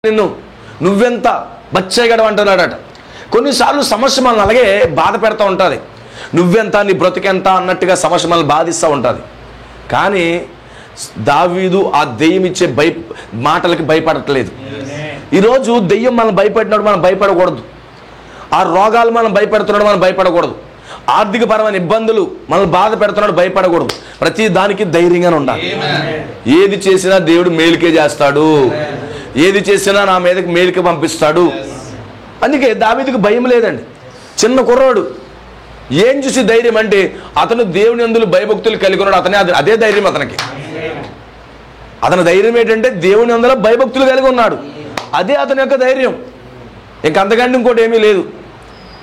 నిన్ను నువ్వెంత బచ్చగడం అంటున్నాడట. కొన్నిసార్లు సమస్య మనల్ని అలాగే బాధ పెడతా ఉంటుంది. నువ్వెంత, నీ బ్రతికెంత అన్నట్టుగా సమస్య మనల్ని బాధిస్తూ ఉంటుంది. కానీ దావీదు ఆ దెయ్యం ఇచ్చే మాటలకి భయపడట్లేదు. ఈరోజు దెయ్యం మనం భయపెట్టినాడు, మనం భయపడకూడదు. ఆ రోగాలు మనం భయపెడుతున్నాడు, మనం భయపడకూడదు. ఆర్థికపరమైన ఇబ్బందులు మనల్ని బాధ పెడుతున్నాడు, భయపడకూడదు. ప్రతి దానికి ధైర్యంగానే ఉండాలి. ఏది చేసినా దేవుడు మేలుకే చేస్తాడు, ఏది చేసినా నా మీదకి మేలుకి పంపిస్తాడు. అందుకే దావీదుకు భయం లేదండి. చిన్న కుర్రాడు, ఏం చూసి ధైర్యం అంటే అతను దేవుని యందు భయభక్తులు కలిగి ఉన్నాడు. అదే ధైర్యం అతనికి. అతని ధైర్యం ఏంటంటే దేవుని యందు భయభక్తులు కలిగి ఉన్నాడు. అదే అతని యొక్క ధైర్యం. ఇంకంతకంటే ఇంకోటి ఏమీ లేదు.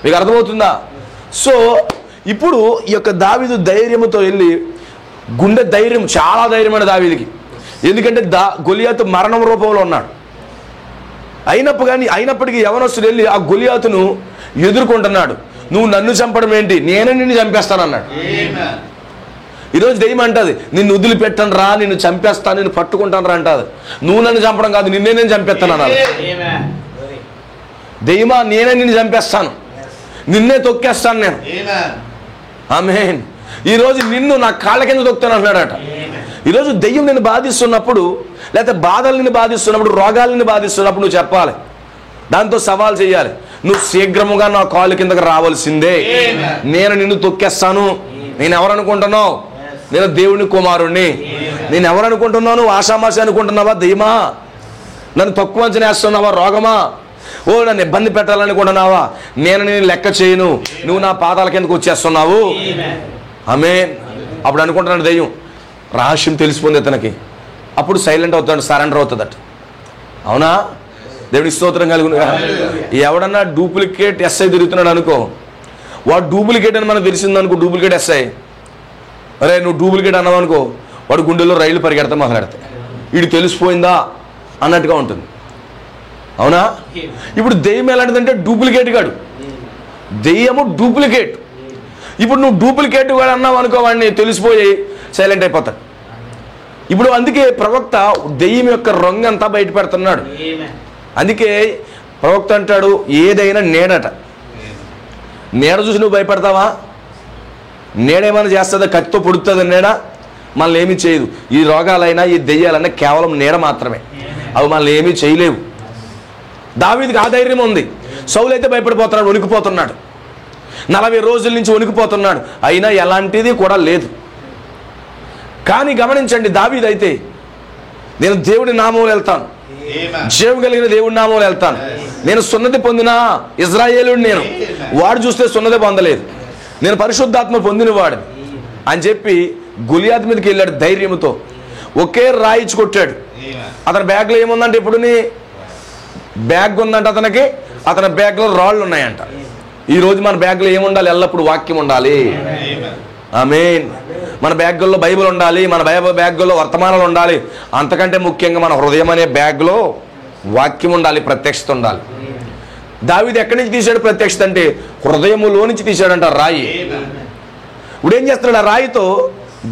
మీకు అర్థమవుతుందా? సో ఇప్పుడు ఈ యొక్క దావీదు ధైర్యంతో వెళ్ళి, గుండె ధైర్యం, చాలా ధైర్యమైన దావీదుకి. ఎందుకంటే గొలియాతు మరణం రూపంలో ఉన్నాడు. అయినప్పటికీ యవనస్తుడు వెళ్ళి ఆ గొలియాతును ఎదుర్కొంటున్నాడు. నువ్వు నన్ను చంపడం ఏంటి, నేనే నిన్ను చంపేస్తానన్నాడు. ఈరోజు దెయ్యం అంటది, నిన్ను వదిలిపెట్టను రా, నిన్ను చంపేస్తాను, నిన్ను పట్టుకుంటాను రా అంటది. నువ్వు నన్ను చంపడం కాదు, నిన్నే నేను చంపేస్తాను అన్నాడు. దెయ్యమా, నేనే నిన్ను చంపేస్తాను, నిన్నే తొక్కేస్తాను నేను. ఆమేన్. ఈరోజు నిన్ను నా కాళ్ళ కింద తొక్కుతాను అన్నాడట. ఈరోజు దెయ్యం నిన్ను బాధిస్తున్నప్పుడు, లేకపోతే బాధలు నిన్ను బాధిస్తున్నప్పుడు, రోగాలు నిన్ను బాధిస్తున్నప్పుడు నువ్వు చెప్పాలి, దాంతో సవాల్ చేయాలి. నువ్వు శీఘ్రముగా నా కాళ్ళ కిందకి రావాల్సిందే, నేను నిన్ను తొక్కేస్తాను. నేను ఎవరనుకుంటున్నావు? నేను దేవుని కుమారుణ్ణి. నేను ఎవరనుకుంటున్నావు? నువ్వు ఆషామాషి అనుకుంటున్నావా? దెయ్యమా, నన్ను తక్కువ అంచనా వేస్తున్నావా? రోగమా, ఓ నన్ను ఇబ్బంది పెట్టాలనుకుంటున్నావా? నేను లెక్క చేయను, నువ్వు నా పాదాల కిందకు వచ్చేస్తున్నావు. ఆమేన్. అప్పుడు అనుకుంటున్నాడు దెయ్యం, రహస్యం తెలిసిపోయింది ఇతనికి. అప్పుడు సైలెంట్ అవుతాడు, సరెండర్ అవుతుందట. అవునా? దేవుని స్తోత్రం కలుగును. ఎవడన్నా డూప్లికేట్ ఎస్ఐ తిరుగుతున్నాడు అనుకో, వాడు డూప్లికేట్ అని మనకు తెలిసిందనుకో, డూప్లికేట్ ఎస్ఐ, అరే నువ్వు డూప్లికేట్ అన్నావు అనుకో, వాడు గుండెల్లో రైలు పరిగెడతా మాట్లాడతాయి. వీడు తెలిసిపోయిందా అన్నట్టుగా ఉంటుంది. అవునా? ఇప్పుడు దెయ్యం ఎలాంటిదంటే డూప్లికేట్ కాడు, దెయ్యము డూప్లికేట్. ఇప్పుడు నువ్వు డూప్లికేట్ కూడా అన్నావు అనుకో, వాడిని తెలిసిపోయి సైలెంట్ అయిపోతాడు. ఇప్పుడు అందుకే ప్రవక్త దెయ్యం యొక్క రంగు అంతా బయట పెడుతున్నాడు. అందుకే ప్రవక్త అంటాడు, ఏదైనా నీడట. నీడ చూసి నువ్వు భయపడతావా? నీడేమైనా చేస్తుందా? కత్తితో పొడుతుంది నీడ, మనల్ని ఏమీ చేయదు. ఈ రోగాలైనా ఈ దెయ్యాలైనా కేవలం నీడ మాత్రమే, అవి మనల్ని ఏమీ చేయలేవు. దావీదుకి ఆ ధైర్యం ఉంది. సౌలు అయితే భయపడిపోతున్నాడు, వణికిపోతున్నాడు, 40 రోజుల నుంచి వణికిపోతున్నాడు, అయినా ఎలాంటిది కూడా లేదు. కానీ గమనించండి, దావీదు అయితే నేను దేవుడి నామంలో వెళ్తాను, జీవం కలిగిన దేవుడి నామంలో వెళ్తాను, నేను సున్నతి పొందిన ఇజ్రాయేలుడు, నేను వాడు చూస్తే సున్నతి పొందలేదు, నేను పరిశుద్ధాత్మ పొందిన వాడు అని చెప్పి గొలియాతు మీదకి వెళ్ళాడు ధైర్యంతో. ఒకే రాయిచ్చి కొట్టాడు. అతని బ్యాగ్లో ఏముందంటే, ఇప్పుడు బ్యాగ్ ఉందంట అతనికి, అతని బ్యాగ్లో రాళ్ళు ఉన్నాయంట. ఈరోజు మన బ్యాగ్లో ఏముండాలి? ఎల్లప్పుడు వాక్యం ఉండాలి. ఆమేన్. మన బ్యాగ్లో బైబిల్ ఉండాలి, మన బ్యాగ్లో వర్తమానాలు ఉండాలి. అంతకంటే ముఖ్యంగా మన హృదయం అనే బ్యాగ్లో వాక్యం ఉండాలి, ప్రత్యక్షత ఉండాలి. దావీదు ఎక్కడి నుంచి తీశాడు ప్రత్యక్షత అంటే? హృదయములో నుంచి తీశాడంట రాయి. ఇప్పుడు ఏం చేస్తున్నాడు? ఆ రాయితో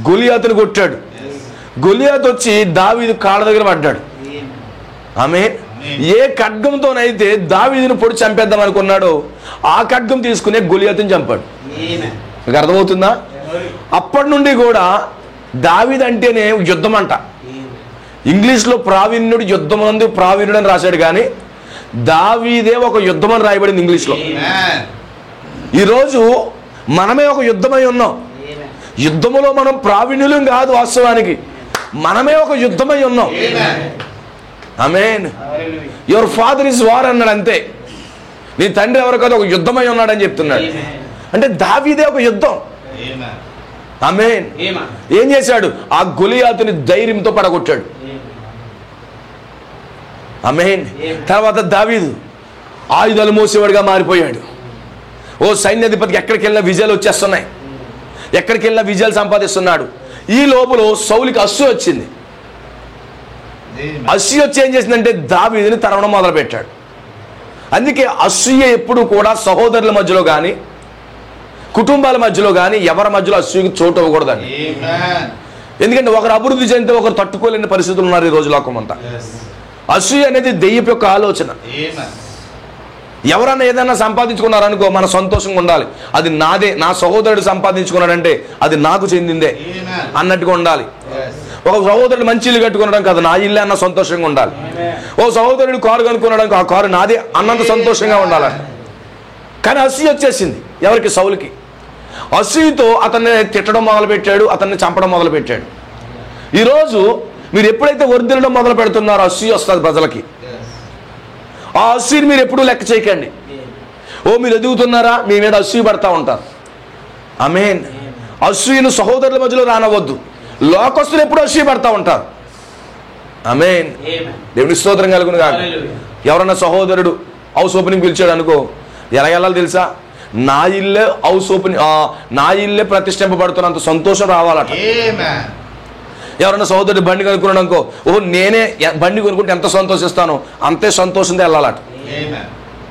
గొలియాతుని కొట్టాడు. గొలియాతు వచ్చి దావీదు కాళ్ళ దగ్గర పడ్డాడు. ఆమేన్. ఏ ఖడ్గంతోనైతే దావీదుని పొడి చంపేద్దాం అనుకున్నాడో ఆ ఖడ్గం తీసుకునే గొలియాతుని చంపాడు. మీకు అర్థమవుతుందా? అప్పటి నుండి కూడా దావీదు అంటేనే యుద్ధం అంట. ఇంగ్లీష్లో ప్రావీణ్యుడు, యుద్ధమందు ప్రావీణ్యుడు అని రాశాడు, కానీ దావీదే ఒక యుద్ధం అని రాయబడింది ఇంగ్లీష్లో. ఈరోజు మనమే ఒక యుద్ధమై ఉన్నాం. యుద్ధములో మనం ప్రావీణ్యులం కాదు, వాస్తవానికి మనమే ఒక యుద్ధమై ఉన్నాం. ఆమేన్. యువర్ ఫాదర్ ఇస్ వార్ అన్నాడు, అంతే. నీ తండ్రి ఎవరు కాదు, ఒక యుద్ధమై ఉన్నాడని చెప్తున్నాడు. అంటే దావీదే ఒక యుద్ధం. ఆమేన్. ఏం చేశాడు? ఆ గొలియాతుని ధైర్యంతో పడగొట్టాడు. ఆమేన్. తర్వాత దావీదు ఆయుధాలు మోసేవాడిగా మారిపోయాడు. ఓ సైన్యాధిపతికి ఎక్కడికి వెళ్ళినా విజయాలు వచ్చేస్తున్నాయి, ఎక్కడికి వెళ్ళినా విజయాలు సంపాదిస్తున్నాడు. ఈ లోపల సౌలుకి అసూయ వచ్చింది. అసూయ వచ్చి ఏం చేసిందంటే దావీదుని తరవడం మొదలు పెట్టాడు. అందుకే అసూయ ఎప్పుడు కూడా సహోదరుల మధ్యలో కానీ, కుటుంబాల మధ్యలో కానీ, ఎవరి మధ్యలో అసూయకి చోటు ఇవ్వకూడదండి. ఎందుకంటే ఒకరు అభివృద్ధి చెందితే ఒకరు తట్టుకోలేని పరిస్థితులు ఉన్నారు ఈ రోజు లోకం అంతా. అసూయ అనేది దెయ్యపు యొక్క ఆలోచన. ఎవరన్నా ఏదైనా సంపాదించుకున్నారనుకో, మన సంతోషంగా ఉండాలి. అది నాదే, నా సహోదరుడు సంపాదించుకున్నాడంటే అది నాకు చెందిందే అన్నట్టుగా ఉండాలి. ఒక సహోదరుడు మంచి ఇల్లు కట్టుకునడం కాదు, నా ఇల్లే అన్న సంతోషంగా ఉండాలి. ఓ సహోదరుడు కారు కనుక్కునడం, ఆ కారు నాదే అన్నంత సంతోషంగా ఉండాలి. కానీ అసూయ వచ్చేసింది ఎవరికి? సౌలుకి. అసూయతో అతన్ని తిట్టడం మొదలుపెట్టాడు, అతన్ని చంపడం మొదలుపెట్టాడు. ఈరోజు మీరు ఎప్పుడైతే వర్ధిల్లడం మొదలు పెడుతున్నారో అసూయ వస్తుంది ప్రజలకి. ఆ అసూయని మీరు ఎప్పుడూ లెక్క చేయకండి. ఓ మీరు ఎదుగుతున్నారా, మీ మీద అసూయ పడతా ఉంటారు. ఆమేన్. అసూయను సహోదరుల మధ్యలో రానవద్దు. లోకస్తులు ఎప్పుడు అసూయ పడతా ఉంటారు. ఆమేన్. దేవుని స్తోత్రం కలుగును గాక. ఎవరన్నా సహోదరుడు హౌస్ ఓపెనింగ్ పిలిచాడు అనుకో, ఎలా వెళ్ళాలి తెలుసా? నా ఇల్లే హౌస్ ఓపెనింగ్, నా ఇల్లే ప్రతిష్ఠింపబడుతున్నంత సంతోషం రావాలట. ఎవరన్నా సహోదరుడు బండి కొనుక్కున్నాడు అనుకో, ఓహో నేనే బండి కొనుక్కుంటే ఎంత సంతోషిస్తానో అంతే సంతోషంతో వెళ్ళాలట.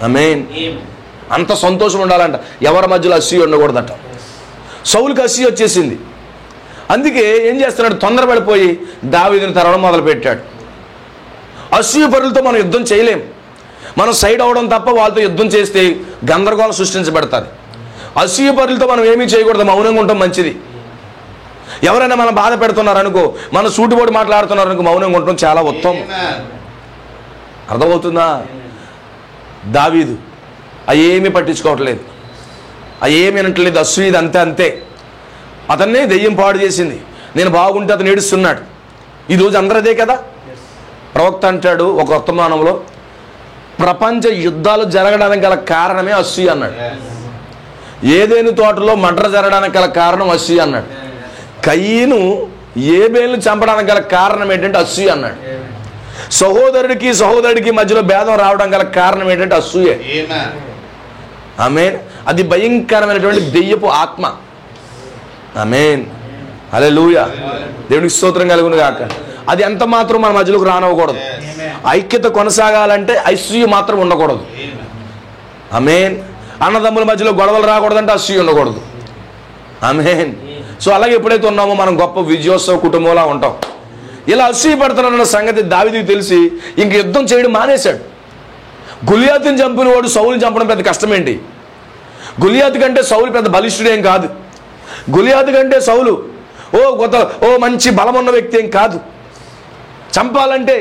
ఆమేన్. అంత సంతోషం ఉండాలంట. ఎవరి మధ్యలో అసూయ ఉండకూడదట. సౌలుకి అసూయ వచ్చేసింది. అందుకే ఏం చేస్తున్నాడు? తొందరపడిపోయి దావీదుని తరవడం మొదలుపెట్టాడు. అసూయ పరులతో మనం యుద్ధం చేయలేం. మనం సైడ్ అవడం తప్ప వాళ్ళతో యుద్ధం చేస్తే గందరగోళం సృష్టించబడతారు. అసూయ పరులతో మనం ఏమీ చేయకూడదు, మౌనంగా ఉండటం మంచిది. ఎవరైనా మనం బాధ పెడుతున్నారనుకో, మన సూటిపోటు మాట్లాడుతున్నారనుకో, మౌనంగా ఉండటం చాలా ఉత్తమం. అర్థమవుతుందా? దావీదు అయేమీ పట్టించుకోవట్లేదు, అయేమీ అనట్లేదు. అసూయ అంతే అంతే. అతన్నే దెయ్యం పాడు చేసింది. నేను బాగుంటే అతను ఏడుస్తున్నాడు. ఈరోజు అందరదే కదా. ప్రవక్త అంటాడు ఒక వర్తమానంలో, ప్రపంచ యుద్ధాలు జరగడానికి గల కారణమే అసూయ అన్నాడు. ఏదేను తోటలో మడ్ర జరగడానికి గల కారణం అసూయ అన్నాడు. కయీను ఏబేలును చంపడానికి గల కారణం ఏంటంటే అసూయ అన్నాడు. సహోదరుడికి సహోదరుడికి మధ్యలో భేదం రావడం గల కారణం ఏంటంటే అసూయే. ఆమేన్. అది భయంకరమైనటువంటి దెయ్యపు ఆత్మ. ఆమేన్. హల్లెలూయా. దేవునికి స్తోత్రం కలుగును గాక. అది ఎంత మాత్రం మన మధ్యలోకి రానవ్వకూడదు. ఐక్యత కొనసాగాలంటే అసూయ మాత్రం ఉండకూడదు. ఆమేన్. అన్నదమ్ముల మధ్యలో గొడవలు రాకూడదంటే అసూయ ఉండకూడదు. ఆమేన్. సో అలాగే ఎప్పుడైతే ఉన్నామో మనం గొప్ప విజయోత్సవ కుటుంబంలా ఉంటాం. ఇలా అసూయ పడుతున్నారన్న సంగతి దావీదుకు తెలిసి ఇంక యుద్ధం చేయడం మానేశాడు. గొలియాతుని చంపిన వాడు సౌలుని చంపడం పెద్ద కష్టమేంటి? గొలియాతు కంటే సౌలు పెద్ద బలిష్ఠుడేం కాదు. గొలియాతు కంటే సౌలు ఓ మంచి బలమున్న వ్యక్తి ఏం కాదు. చంపాలంటే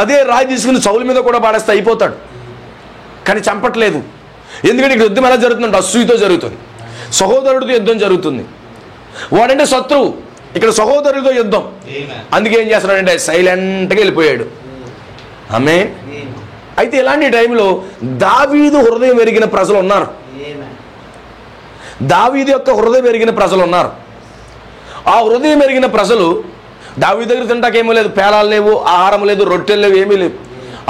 అదే రాయి తీసుకుని సౌలు మీద కూడా పాడేస్తే అయిపోతాడు. కానీ చంపట్లేదు. ఎందుకంటే ఇక్కడ యుద్ధం ఎలా జరుగుతుందంటే అసూయతో జరుగుతుంది. సహోదరుడితో యుద్ధం జరుగుతుంది. వాడంటే శత్రువు, ఇక్కడ సహోదరుడితో యుద్ధం. అందుకే ఏం చేస్తున్నాడంటే సైలెంట్గా వెళ్ళిపోయాడు. ఆమేన్. అయితే ఇలాంటి టైంలో దావీదు హృదయం ఎరిగిన ప్రజలు ఉన్నారు. దావీదు యొక్క హృదయం ఎరిగిన ప్రజలు ఉన్నారు. ఆ హృదయం ఎరిగిన ప్రజలు దావీదు దగ్గర తింటాకేమీ లేదు, పేలాలు లేవు, ఆహారం లేదు, రొట్టెలు లేవు, ఏమీ లేవు.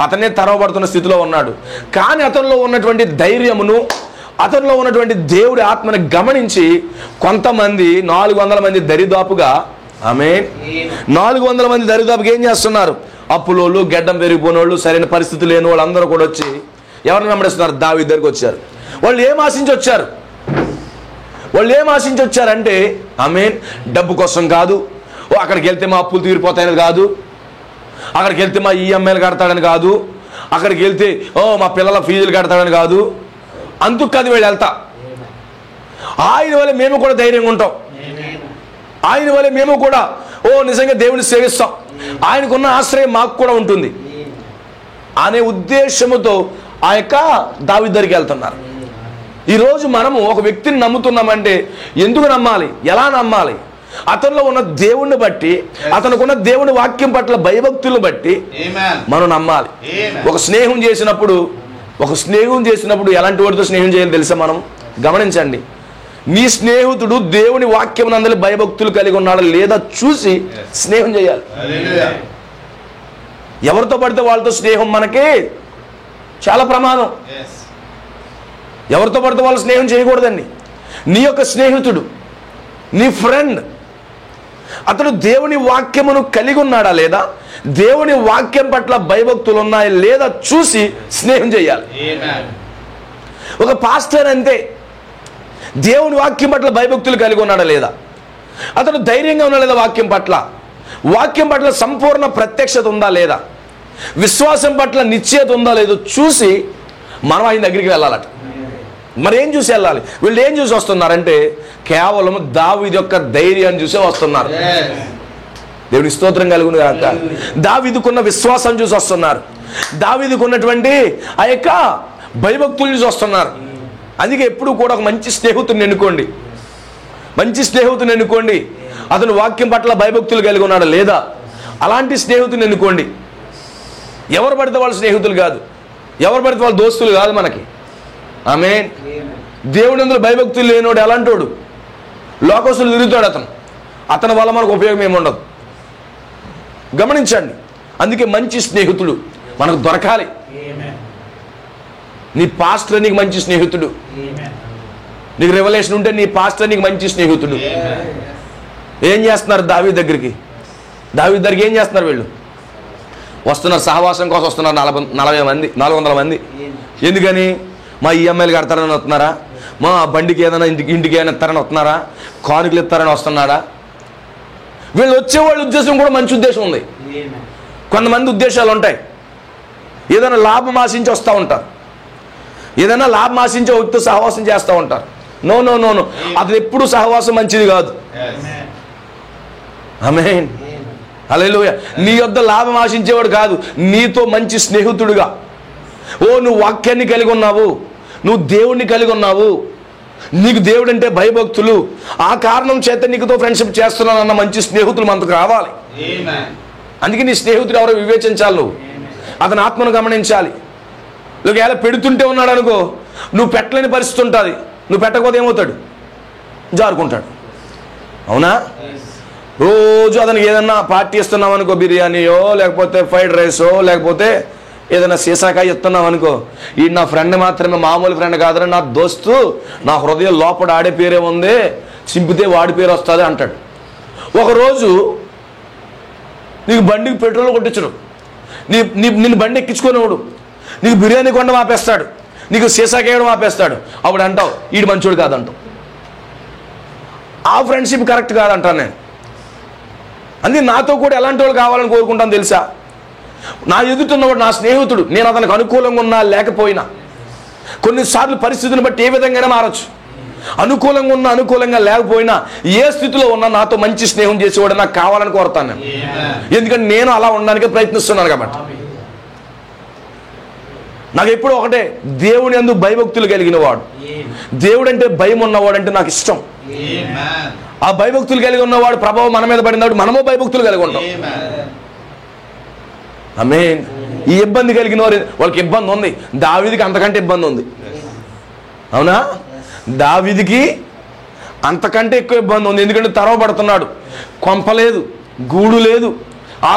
అతనే తరవబడుతున్న స్థితిలో ఉన్నాడు. కానీ అతనిలో ఉన్నటువంటి ధైర్యమును, అతనిలో ఉన్నటువంటి దేవుడి ఆత్మని గమనించి కొంతమంది 400 మంది దరిదాపుగా, ఆమేన్, 400 మంది దరిదాపుగా ఏం చేస్తున్నారు? అప్పులోళ్ళు, గెడ్డం పెరిగిపోయినోళ్ళు, సరైన పరిస్థితి లేని వాళ్ళు అందరూ కూడా వచ్చి ఎవరిని వెంబడిస్తున్నారు? దావీదు దగ్గరికి వచ్చారు. వాళ్ళు ఏం ఆశించి వచ్చారు? వాళ్ళు ఏం ఆశించి వచ్చారంటే, ఆమేన్, డబ్బు కోసం కాదు, అక్కడికి వెళ్తే మా అప్పులు తీరిపోతాయని కాదు, అక్కడికి వెళ్తే మా ఈఎంఐలు కడతాడని కాదు, అక్కడికి వెళ్తే మా పిల్లల ఫీజులు కడతాడని కాదు, అందుకు కాదు వీళ్ళు వెళ్తా. ఆయన వల్ల మేము కూడా ధైర్యంగా ఉంటాం, ఆయన వల్ల మేము కూడా నిజంగా దేవుని సేవిస్తాం, ఆయనకున్న ఆశ్రయం మాకు కూడా ఉంటుంది అనే ఉద్దేశముతో ఆ యొక్క దావీదు దగ్గరికి వెళ్తున్నారు. ఈరోజు మనము ఒక వ్యక్తిని నమ్ముతున్నామంటే ఎందుకు నమ్మాలి, ఎలా నమ్మాలి? అతనిలో ఉన్న దేవుణ్ణి బట్టి, అతనుకున్న దేవుని వాక్యం పట్ల భయభక్తులను బట్టి మనం నమ్మాలి. ఒక స్నేహం చేసినప్పుడు ఎలాంటి వాడితో స్నేహం చేయాలి తెలుసా? మనం గమనించండి. నీ స్నేహితుడు దేవుని వాక్యం నందలి భయభక్తులు కలిగి ఉన్నాడా లేదా చూసి స్నేహం చేయాలి. ఎవరితో పడితే వాళ్ళతో స్నేహం మనకి చాలా ప్రమాదం. ఎవరితో పడితే వాళ్ళు స్నేహం చేయకూడదండి. నీ యొక్క స్నేహితుడు, నీ ఫ్రెండ్, అతడు దేవుని వాక్యమును కలిగి ఉన్నాడా లేదా, దేవుని వాక్యం పట్ల భయభక్తులు ఉన్నాయా లేదా చూసి స్నేహం చేయాలి. ఒక పాస్టర్ అంతే, దేవుని వాక్యం పట్ల భయభక్తులు కలిగి ఉన్నాడా లేదా, అతడు ధైర్యంగా ఉన్నాడా లేదా, వాక్యం పట్ల సంపూర్ణ ప్రత్యక్షత ఉందా లేదా, విశ్వాసం పట్ల నిశ్చయత ఉందా లేదో చూసి మనం ఆయన దగ్గరికి వెళ్ళాలట. మరి ఏం చూసి వెళ్ళాలి? వీళ్ళు ఏం చూసి వస్తున్నారంటే కేవలం దావీదు యొక్క ధైర్యాన్ని చూసే వస్తున్నారు. దేవుని స్తోత్రం కలుగును గాక. దావీదుకున్న విశ్వాసం చూసి వస్తున్నారు. దావీదుకున్నటువంటి ఆ యొక్క భయభక్తులు చూసి వస్తున్నారు. అందుకే ఎప్పుడు కూడా ఒక మంచి స్నేహితుడిని ఎన్నుకోండి. మంచి స్నేహితుని ఎన్నుకోండి. అతను వాక్యం పట్ల భయభక్తులు కలిగి ఉన్నాడు లేదా, అలాంటి స్నేహితుని ఎన్నుకోండి. ఎవరు పడితే వాళ్ళ స్నేహితులు కాదు, ఎవరు పడితే వాళ్ళ దోస్తులు కాదు మనకి. ఆమేన్. దేవుని అందులో భయభక్తులు లేనోడు ఎలాంటోడు? లోకస్తులు తిరుగుతాడు అతని వల్ల మనకు ఉపయోగం ఏముండదు. గమనించండి. అందుకే మంచి స్నేహితుడు మనకు దొరకాలి. నీ పాస్టర్ నీకు మంచి స్నేహితుడు. నీకు రెవల్యూషన్ ఉంటే నీ పాస్టర్ నీకు మంచి స్నేహితుడు. ఏం చేస్తున్నారు దావీదు దగ్గరికి? దావీదు దగ్గరికి ఏం చేస్తున్నారు వీళ్ళు? వస్తున్నారు, సహవాసం కోసం వస్తున్నారు. 400 మంది. ఎందుకని? మా ఈఎంఐలు కడతారని వస్తున్నారా? మా బండికి ఏదైనా ఇంటికి ఏమైనా ఇస్తారని వస్తున్నారా? కానుకలు ఇస్తారని వస్తున్నారా? వీళ్ళు వచ్చేవాళ్ళ ఉద్దేశం కూడా మంచి ఉద్దేశం ఉంది. కొంతమంది ఉద్దేశాలు ఉంటాయి. ఏదైనా లాభం ఆశించి వస్తూ ఉంటారు. ఏదైనా లాభం ఆశించి వ్యక్తితో సహవాసం చేస్తూ ఉంటారు. నో నో నో నో, అది ఎప్పుడు సహవాసం మంచిది కాదు. ఆమేన్. హల్లెలూయా. నీ యొద్ద లాభం ఆశించేవాడు కాదు, నీతో మంచి స్నేహితుడుగా. నువ్వు వాక్యాన్ని కలిగి ఉన్నావు, నువ్వు దేవుణ్ణి కలిగి ఉన్నావు, నీకు దేవుడు అంటే భయభక్తులు, ఆ కారణం చేత నీకుతో ఫ్రెండ్షిప్ చేస్తున్నానన్న మంచి స్నేహితులు మనకు రావాలి. అందుకే నీ స్నేహితుడు ఎవరో వివేచించాలి. నువ్వు అతని ఆత్మను గమనించాలి. ఒకవేళ పెడుతుంటే ఉన్నాడు అనుకో, నువ్వు పెట్టలేని పరిస్థితి ఉంటుంది. నువ్వు పెట్టకపోతే ఏమవుతాడు? జారుకుంటాడు. అవునా? రోజు అతనికి ఏదన్నా పార్టీ ఇస్తున్నావు అనుకో, బిర్యానీయో లేకపోతే ఫ్రైడ్ రైసో లేకపోతే ఏదైనా సీసాకాయ ఇస్తున్నావు అనుకో, ఈ నా ఫ్రెండ్ మాత్రమే, మామూలు ఫ్రెండ్ కాదని, నా దోస్తు, నా హృదయం లోపల ఆడే పేరే ఉంది, చింపితే వాడి పేరు వస్తుంది అంటాడు. ఒకరోజు నీకు బండికి పెట్రోల్ కొట్టించడు, నిన్ను బండి ఎక్కించుకునేవాడు నీకు బిర్యానీ కొండ ఆపేస్తాడు, నీకు సీసాకేయడం ఆపేస్తాడు. అప్పుడు అంటావు ఈడు మంచోడు కాదంటావు. ఆ ఫ్రెండ్షిప్ కరెక్ట్ కాదంటాను నేను. అందుకే నాతో కూడా ఎలాంటి వాళ్ళు కావాలని కోరుకుంటాను తెలుసా? నా ఎదుటిన్నవాడు నా స్నేహితుడు, నేను అతనికి అనుకూలంగా ఉన్నా లేకపోయినా. కొన్నిసార్లు పరిస్థితిని బట్టి ఏ విధంగానే మారచ్చు. అనుకూలంగా ఉన్నా అనుకూలంగా లేకపోయినా, ఏ స్థితిలో ఉన్నా నాతో మంచి స్నేహం చేసేవాడు నాకు కావాలని కోరుతాను నేను. ఎందుకంటే నేను అలా ఉండడానికి ప్రయత్నిస్తున్నాను కాబట్టి. నాకు ఎప్పుడు ఒకటే, దేవుని యందు భయభక్తులు కలిగిన వాడు, దేవుడు అంటే భయం ఉన్నవాడు అంటే నాకు ఇష్టం. ఆ భయభక్తులు కలిగి ఉన్నవాడు ప్రభావం మన మీద పడినప్పుడు మనమో భయభక్తులు కలిగి ఉంటాం. ఆమేన్. ఈ ఇబ్బంది కలిగిన వారు, వాళ్ళకి ఇబ్బంది ఉంది. దావీదుకి అంతకంటే ఇబ్బంది ఉంది. అవునా? దావీదుకి అంతకంటే ఎక్కువ ఇబ్బంది ఉంది. ఎందుకంటే తరవబడుతున్నాడు, కొంపలేదు, గూడు లేదు, ఆ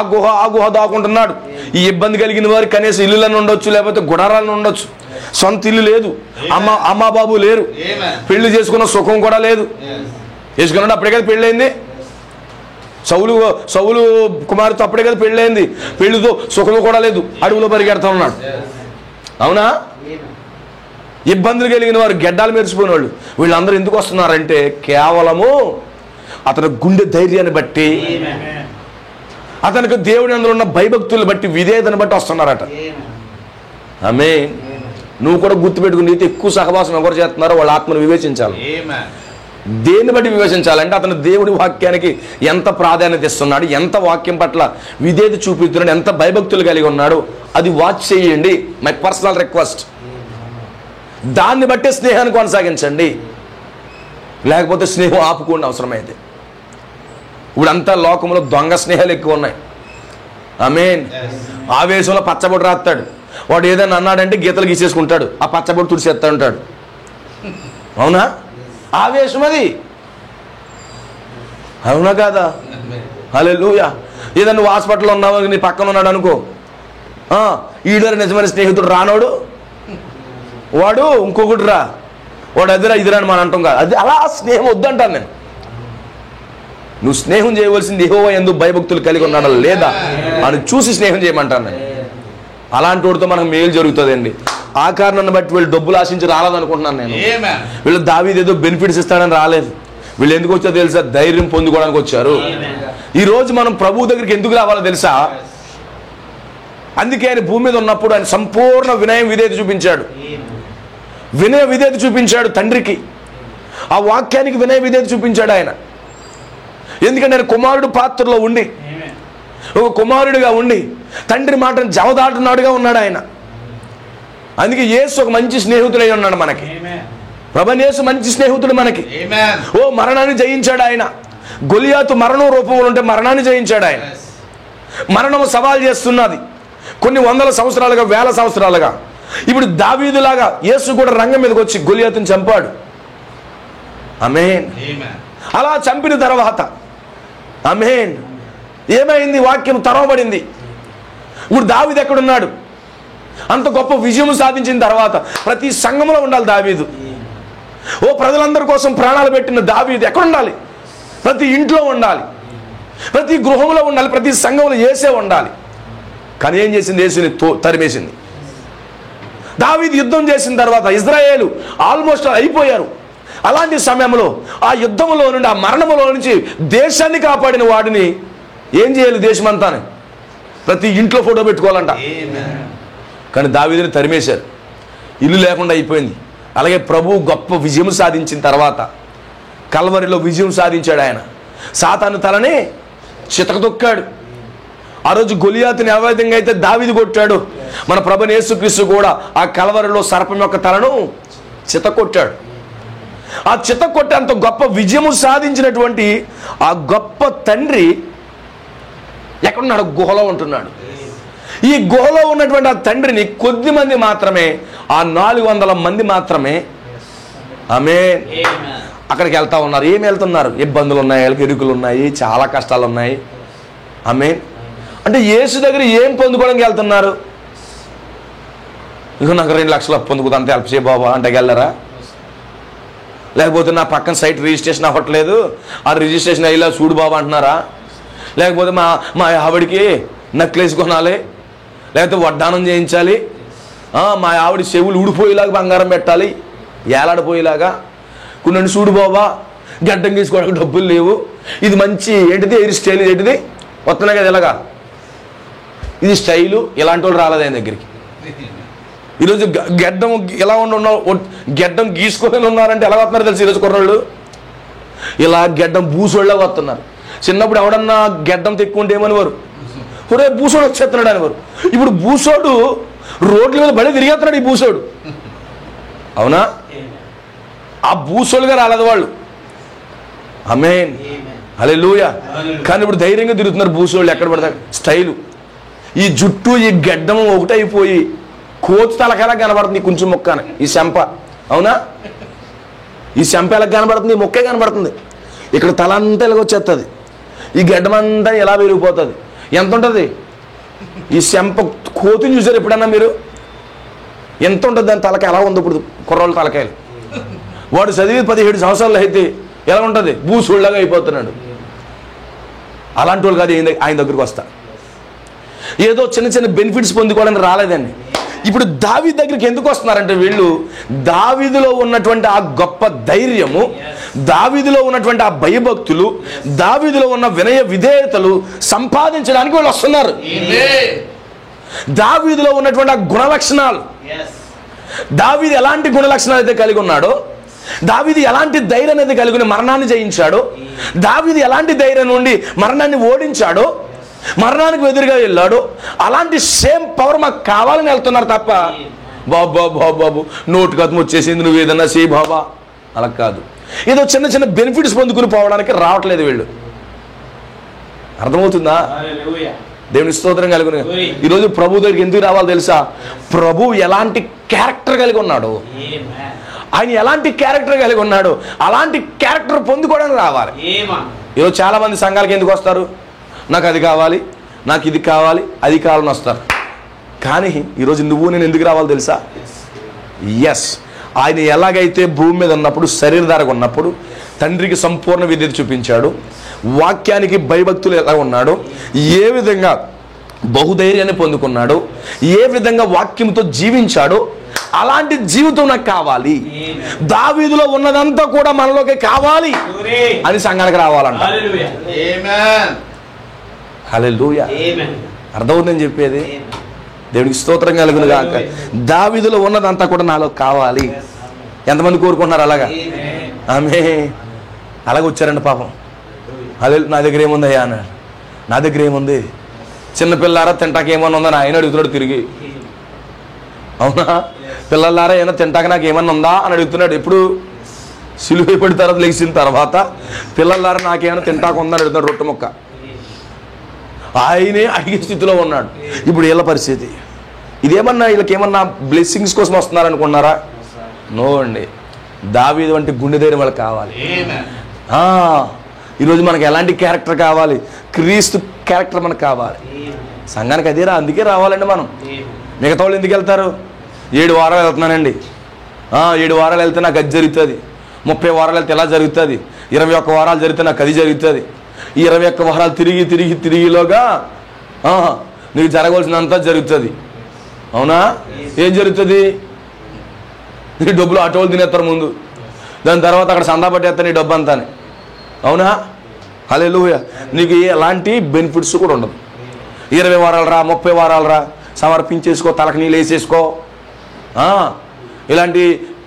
గుహ దాక్కుంటున్నాడు. ఈ ఇబ్బంది కలిగిన వారు కనీసం ఇల్లులను ఉండొచ్చు, లేకపోతే గుడారాలను ఉండొచ్చు. సొంత ఇల్లు లేదు, అమ్మ బాబు లేరు, పెళ్లి చేసుకున్న సుఖం కూడా లేదు. చేసుకున్నాడు అప్పుడే కదా పెళ్ళయింది. సౌలు కుమారుతో అప్పుడే కదా పెళ్ళయింది. పెళ్లితో సుఖము కూడా లేదు, అడవులో పరిగెడతా ఉన్నాడు. అవునా? ఇబ్బందులు కలిగిన వారు, గెడ్డాలు మెరిసిపోయిన వాళ్ళు, వీళ్ళందరూ ఎందుకు వస్తున్నారంటే కేవలము అతని గుండె ధైర్యాన్ని బట్టి, అతనికి దేవుని అందులో ఉన్న భయభక్తులు బట్టి, విధేయతను బట్టి వస్తున్నారట. ఆమేన్. నువ్వు కూడా గుర్తుపెట్టుకుని, నీతో ఎక్కువ సహవాసం ఎవరు చేస్తున్నారో వాళ్ళ ఆత్మను వివేచించాలి. దేన్ని బట్టి వివేచించాలంటే అతను దేవుడి వాక్యానికి ఎంత ప్రాధాన్యత ఇస్తున్నాడు, ఎంత వాక్యం పట్ల విధేయత చూపిస్తున్నాడు, ఎంత భయభక్తులు కలిగి ఉన్నాడు, అది వాచ్ చేయండి. My personal request. దాన్ని బట్టే స్నేహాన్ని కొనసాగించండి, లేకపోతే స్నేహం ఆపుకోండి అవసరమైతే. ఇప్పుడంతా లోకంలో దొంగ స్నేహాలు ఎక్కువ ఉన్నాయి. ఆమేన్. ఆవేశంలో పచ్చబొట్టు రాస్తాడు. వాడు ఏదైనా అన్నాడంటే గీతలు గీసేసుకుంటాడు, ఆ పచ్చబొట్టు తుడిచేస్తా ఉంటాడు. అవునా? ఆవేశం అది. అవునా కాదా? హల్లెలూయా. ఏదైనా నువ్వు హాస్పిటల్లో ఉన్నావు, నీ పక్కన ఉన్నాడు అనుకో, ఈడు నిజమైన స్నేహితుడు రానోడు, వాడు ఇంకొకటి రా, వాడు అదిరా ఇదిరా అని మనం అంటాం కాదు. అది అలా స్నేహం వద్దంటాను నేను. నువ్వు స్నేహం చేయవలసింది యెహోవా యందు భయభక్తులు కలిగి ఉన్నాడా లేదా అని చూసి స్నేహం చేయమంటాను నేను. అలాంటి వాడితో మనకు మేలు జరుగుతుందండి. ఆ కారణాన్ని బట్టి వీళ్ళు డబ్బులు ఆశించి రాలేదనుకుంటున్నాను నేను. వీళ్ళు దావీదు ఏదో బెనిఫిట్స్ ఇస్తాడని రాలేదు. వీళ్ళు ఎందుకు వచ్చారో తెలుసా? ధైర్యం పొందుకోవడానికి వచ్చారు. ఈరోజు మనం ప్రభు దగ్గరికి ఎందుకు రావాలో తెలుసా? అందుకే ఆయన భూమి మీద ఉన్నప్పుడు ఆయన సంపూర్ణ వినయం విధేయత చూపించాడు. వినయ విధేయత చూపించాడు తండ్రికి. ఆ వాక్యానికి వినయ విధేయత చూపించాడు ఆయన. ఎందుకంటే ఆయన కుమారుడు పాత్రలో ఉండి, ఒక కుమారుడిగా ఉండి తండ్రి మాటను జవదాటున్నాడుగా ఉన్నాడు ఆయన. అందుకే యేసు ఒక మంచి స్నేహితుడై ఉన్నాడు మనకి. ప్రభువైన యేసు మంచి స్నేహితుడు మనకి. మరణాన్ని జయించాడు ఆయన. గొలియాతు మరణం రూపంలో ఉంటే మరణాన్ని జయించాడు ఆయన. మరణం సవాల్ చేస్తున్నది కొన్ని వందల సంవత్సరాలుగా, వేల సంవత్సరాలుగా. ఇప్పుడు దావీదులాగా యేసు కూడా రంగం మీదకి వచ్చి గొలియాతుని చంపాడు. ఆమేన్. అలా చంపిన తర్వాత ఆమేన్ ఏమైంది? వాక్యం తెరవబడింది. ఇప్పుడు దావీదు ఎక్కడున్నాడు? అంత గొప్ప విజయం సాధించిన తర్వాత ప్రతి సంఘంలో ఉండాలి దావీదు. ప్రజలందరి కోసం ప్రాణాలు పెట్టిన దావీదు ఎక్కడ ఉండాలి? ప్రతి ఇంట్లో ఉండాలి, ప్రతి గృహంలో ఉండాలి, ప్రతి సంఘంలో యేసే ఉండాలి. కానీ ఏం చేసింది? యేసుని తరిమేసింది. దావీదు యుద్ధం చేసిన తర్వాత ఇజ్రాయేలు ఆల్మోస్ట్ అయిపోయారు. అలాంటి సమయంలో ఆ యుద్ధంలో నుండి, ఆ మరణములో నుంచి దేశాన్ని కాపాడిన వాడిని ఏం చేయాలి? దేశమంతా ప్రతి ఇంట్లో ఫోటో పెట్టుకోవాలంట. కానీ దావీదుని తరిమేశారు. ఇల్లు లేకుండా అయిపోయింది. అలాగే ప్రభు గొప్ప విజయం సాధించిన తర్వాత కల్వరిలో విజయం సాధించాడు ఆయన. సాతాను తలని చితకదొక్కాడు. ఆ రోజు గొలియాతుని ఏ విధంగా అయితే దావీదు కొట్టాడు, మన ప్రభువైన యేసుక్రీస్తు కూడా ఆ కల్వరిలో సర్పం యొక్క తలను చితకొట్టాడు. ఆ చితకొట్టి అంత గొప్ప విజయము సాధించినటువంటి ఆ గొప్ప తండ్రి ఎక్కడున్నాడు? గుహలో ఉంటున్నాడు. ఈ గుహలో ఉన్నటువంటి ఆ తండ్రిని కొద్ది మంది మాత్రమే, ఆ 400 మంది మాత్రమే ఆమేన్ అక్కడికి వెళ్తా ఉన్నారు. ఏమి వెళ్తున్నారు? ఇబ్బందులు ఉన్నాయి, వాళ్ళకి ఇరుకులు ఉన్నాయి, చాలా కష్టాలు ఉన్నాయి. ఆమేన్. అంటే యేసు దగ్గర ఏం పొందుకోవడానికి వెళ్తున్నారు? ఇక నాకు 2 లక్షలు పొందుకుతా అంత హెల్ప్ చేయ బాబా అంటే వెళ్ళరా? లేకపోతే నా పక్కన సైట్ రిజిస్ట్రేషన్ అవ్వట్లేదు, ఆ రిజిస్ట్రేషన్ అయ్యేలా చూడు బాబా అంటున్నారా? లేకపోతే మా ఆవిడికి నెక్లెస్ కొనాలి, లేకపోతే వడ్డానం చేయించాలి, మా ఆవిడ చెవులు ఊడిపోయేలాగా బంగారం పెట్టాలి, ఏలాడిపోయేలాగా కొన్ని చూడు బాబా, గడ్డం గీసుకోవడానికి డబ్బులు లేవు, ఇది మంచి ఏంటిది హెయిర్ స్టైల్ ఏంటిది వస్తున్నాయి కదా ఇలాగా, ఇది స్టైలు, ఇలాంటి వాళ్ళు రాలేదు ఆయన దగ్గరికి. ఈరోజు గడ్డం ఎలా ఉన్నారు, గడ్డం గీసుకొని ఉన్నారంటే ఎలా వస్తున్నారు తెలుసు? ఈరోజు కుర్రోళ్ళు ఇలా గడ్డం బూసోళ్ళగా వస్తున్నారు. చిన్నప్పుడు ఎవడన్నా గడ్డం తెక్కుంటే ఏమనివారు? ఒరే బూసోడు వచ్చేస్తున్నాడు అనేవారు. ఇప్పుడు బూసోడు రోడ్ల మీద బడి తిరిగేస్తున్నాడు. ఈ బూసోడు అవునా? ఆ బూసోడుగా రాలేదు వాళ్ళు. ఆమేన్ హల్లెలూయా. కానీ ఇప్పుడు ధైర్యంగా తిరుగుతున్నారు బూసోళ్ళు ఎక్కడ పడతారు. స్టైలు, ఈ జుట్టు ఈ గడ్డం ఒకటైపోయి కోతి తలకాయలా కనబడుతుంది కొంచెం మొక్కని. ఈ చెంప అవునా? ఈ చెంప ఎలా కనబడుతుంది? ఈ మొక్కే కనబడుతుంది. ఇక్కడ తల అంతా ఇలాగ వచ్చేస్తుంది, ఈ గడ్డం అంతా ఎలా పెరిగిపోతుంది. ఎంత ఉంటుంది ఈ చెంప? కోతిని చూసారు ఎప్పుడన్నా మీరు? ఎంత ఉంటుంది దాని తలకాయ? ఎలా ఉంది ఇప్పుడు కుర్రోళ్ళ తలకాయలు? వాడు చదివి 17 సంవత్సరాలు అయితే ఎలా ఉంటుంది? బూసోళ్ళగా అయిపోతున్నాడు. అలాంటి వాళ్ళు కాదు ఆయన దగ్గరికి వస్తా. ఏదో చిన్న చిన్న బెనిఫిట్స్ పొందుకోవడానికి రాలేదండి. ఇప్పుడు దావీదు దగ్గరికి ఎందుకు వస్తున్నారంటే వీళ్ళు దావీదులో ఉన్నటువంటి ఆ గొప్ప ధైర్యము, దావీదులో ఉన్నటువంటి ఆ భయభక్తులు, దావీదులో ఉన్న వినయ విధేయతలు సంపాదించడానికి వీళ్ళు వస్తున్నారు. దావీదులో ఉన్నటువంటి ఆ గుణ లక్షణాలు, దావీదు ఎలాంటి గుణ లక్షణాలు అయితే కలిగి ఉన్నాడో, దావీదు ఎలాంటి ధైర్యం అయితే కలిగి మరణాన్ని జయించాడో, దావీదు ఎలాంటి ధైర్యం నుండి మరణాన్ని ఓడించాడో, మరణానికి ఎదురుగా వెళ్ళాడు, అలాంటి సేమ్ పవర్ మాకు కావాలని వెళ్తున్నారు తప్ప బాబా బాబు నోటు కథం వచ్చేసింది నువ్వు ఏదన్నా సే బాబా అలా కాదు. ఏదో చిన్న చిన్న బెనిఫిట్స్ పొందుకుని పోవడానికి రావట్లేదు వీళ్ళు. అర్థమవుతుందా? దేవుని స్తోత్రం కలుగును. ఈరోజు ప్రభు దగ్గరికి ఎందుకు రావాలో తెలుసా? ప్రభు ఎలాంటి క్యారెక్టర్ కలిగి ఉన్నాడు, ఆయన ఎలాంటి క్యారెక్టర్ కలిగి ఉన్నాడు, అలాంటి క్యారెక్టర్ పొందుకోవడానికి రావాలి. ఈరోజు చాలా మంది సంఘాలకి ఎందుకు వస్తారు? నాకు అది కావాలి, నాకు ఇది కావాలి, అది కావాలని వస్తారు. కానీ ఈరోజు నువ్వు నేను ఎందుకు రావాలి తెలుసా? ఎస్, ఆయన ఎలాగైతే భూమి మీద ఉన్నప్పుడు, శరీరధారగా ఉన్నప్పుడు తండ్రికి సంపూర్ణ విధేయత చూపించాడు, వాక్యానికి భయభక్తులు ఎలా ఉన్నాడు, ఏ విధంగా బహుధైర్యాన్ని పొందుకున్నాడు, ఏ విధంగా వాక్యంతో జీవించాడో అలాంటి జీవితం నాకు కావాలి. దావీదులో ఉన్నదంతా కూడా మనలోకి కావాలి అని సంఘానికి రావాలంట. హల్లెలూయా. అర్థమవుతుందని చెప్పేది. దేవునికి స్తోత్రం కలుగును గాక. దావీదులో ఉన్నదంతా కూడా నాలో కావాలి. ఎంతమంది కోరుకుంటున్నారు అలాగా? ఆమె అలాగ వచ్చారండి పాపం. అదే నా దగ్గర ఏముందయ్యా అన్నాడు. నా దగ్గర ఏముంది? చిన్నపిల్లారా తింటాక ఏమన్నా ఉందని ఆయన అడుగుతున్నాడు తిరిగి. అవునా? పిల్లలారా ఏమన్నా తింటాక నాకు ఏమన్నా ఉందా అని అడుగుతున్నాడు. ఎప్పుడు? సిలువ పడిన తర్వాత లేచిన తర్వాత పిల్లలారా నాకేమైనా తింటాక ఉందని అడుగుతున్నాడు. రొట్టె ముక్క ఆయనే అడిగే స్థితిలో ఉన్నాడు. ఇప్పుడు వీళ్ళ పరిస్థితి ఇదేమన్నా వీళ్ళకి ఏమన్నా బ్లెస్సింగ్స్ కోసం వస్తున్నారనుకున్నారా? నో అండి. దావీదు వంటి గుండె ధైర్యం వాళ్ళకి కావాలి. ఈరోజు మనకు ఎలాంటి క్యారెక్టర్ కావాలి? క్రీస్తు క్యారెక్టర్ మనకు కావాలి. సంఘానికి అదేరా, అందుకే రావాలండి మనం. మిగతా వాళ్ళు ఎందుకు వెళ్తారు? 7 వారాలు వెళ్తున్నానండి, 7 వారాలు వెళ్తే నాకు అది జరుగుతుంది, 30 వారాలు వెళ్తే ఎలా జరుగుతుంది, 21 వారాలు జరిగితే నాకు అది జరుగుతుంది. ఈ 21 వారాలు తిరిగి తిరిగి తిరిగిలోగా నీకు జరగవలసినంత జరుగుతుంది. అవునా? ఏం జరుగుతుంది? నీ డబ్బులు ఆటోలు తినేస్తారు ముందు, దాని తర్వాత అక్కడ సందా పట్టేస్తారు నీ డబ్బు అంతా. అవునా? హల్లెలూయా. నీకు ఎలాంటి బెనిఫిట్స్ కూడా ఉండదు. 20 వారాలు రా, 30 వారాలు రా, సమర్పించేసుకో, తలకు నీళ్ళు వేసేసుకో, ఇలాంటి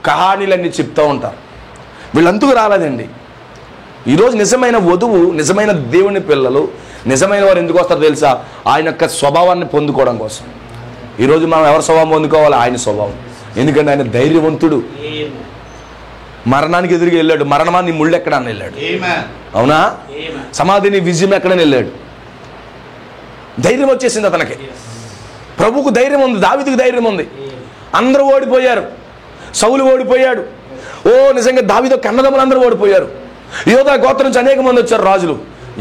కహానీలన్నీ చెప్తూ ఉంటారు. వీళ్ళంతకు రాలేదండి. ఈరోజు నిజమైన వధువు, నిజమైన దేవుని పిల్లలు, నిజమైన వారు ఎందుకు వస్తారో తెలుసా? ఆయన యొక్క స్వభావాన్ని పొందుకోవడం కోసం. ఈరోజు మనం ఎవరి స్వభావం పొందుకోవాలి? ఆయన స్వభావం. ఎందుకంటే ఆయన ధైర్యవంతుడు. మరణానికి ఎదురుగా వెళ్ళాడు. మరణమాన్ని ముళ్ళు ఎక్కడాన్ని వెళ్ళాడు. అవునా? సమాధిని విజయం ఎక్కడని వెళ్ళాడు. ధైర్యం వచ్చేసింది అతనికి. ప్రభువుకు ధైర్యం ఉంది, దావీదుకు ధైర్యం ఉంది. అందరూ ఓడిపోయారు. సౌలు ఓడిపోయాడు. నిజంగా దావీదు కన్నదమ్ములు అందరూ ఓడిపోయారు. యోధా గోత్రం నుంచి అనేక మంది వచ్చారు రాజులు.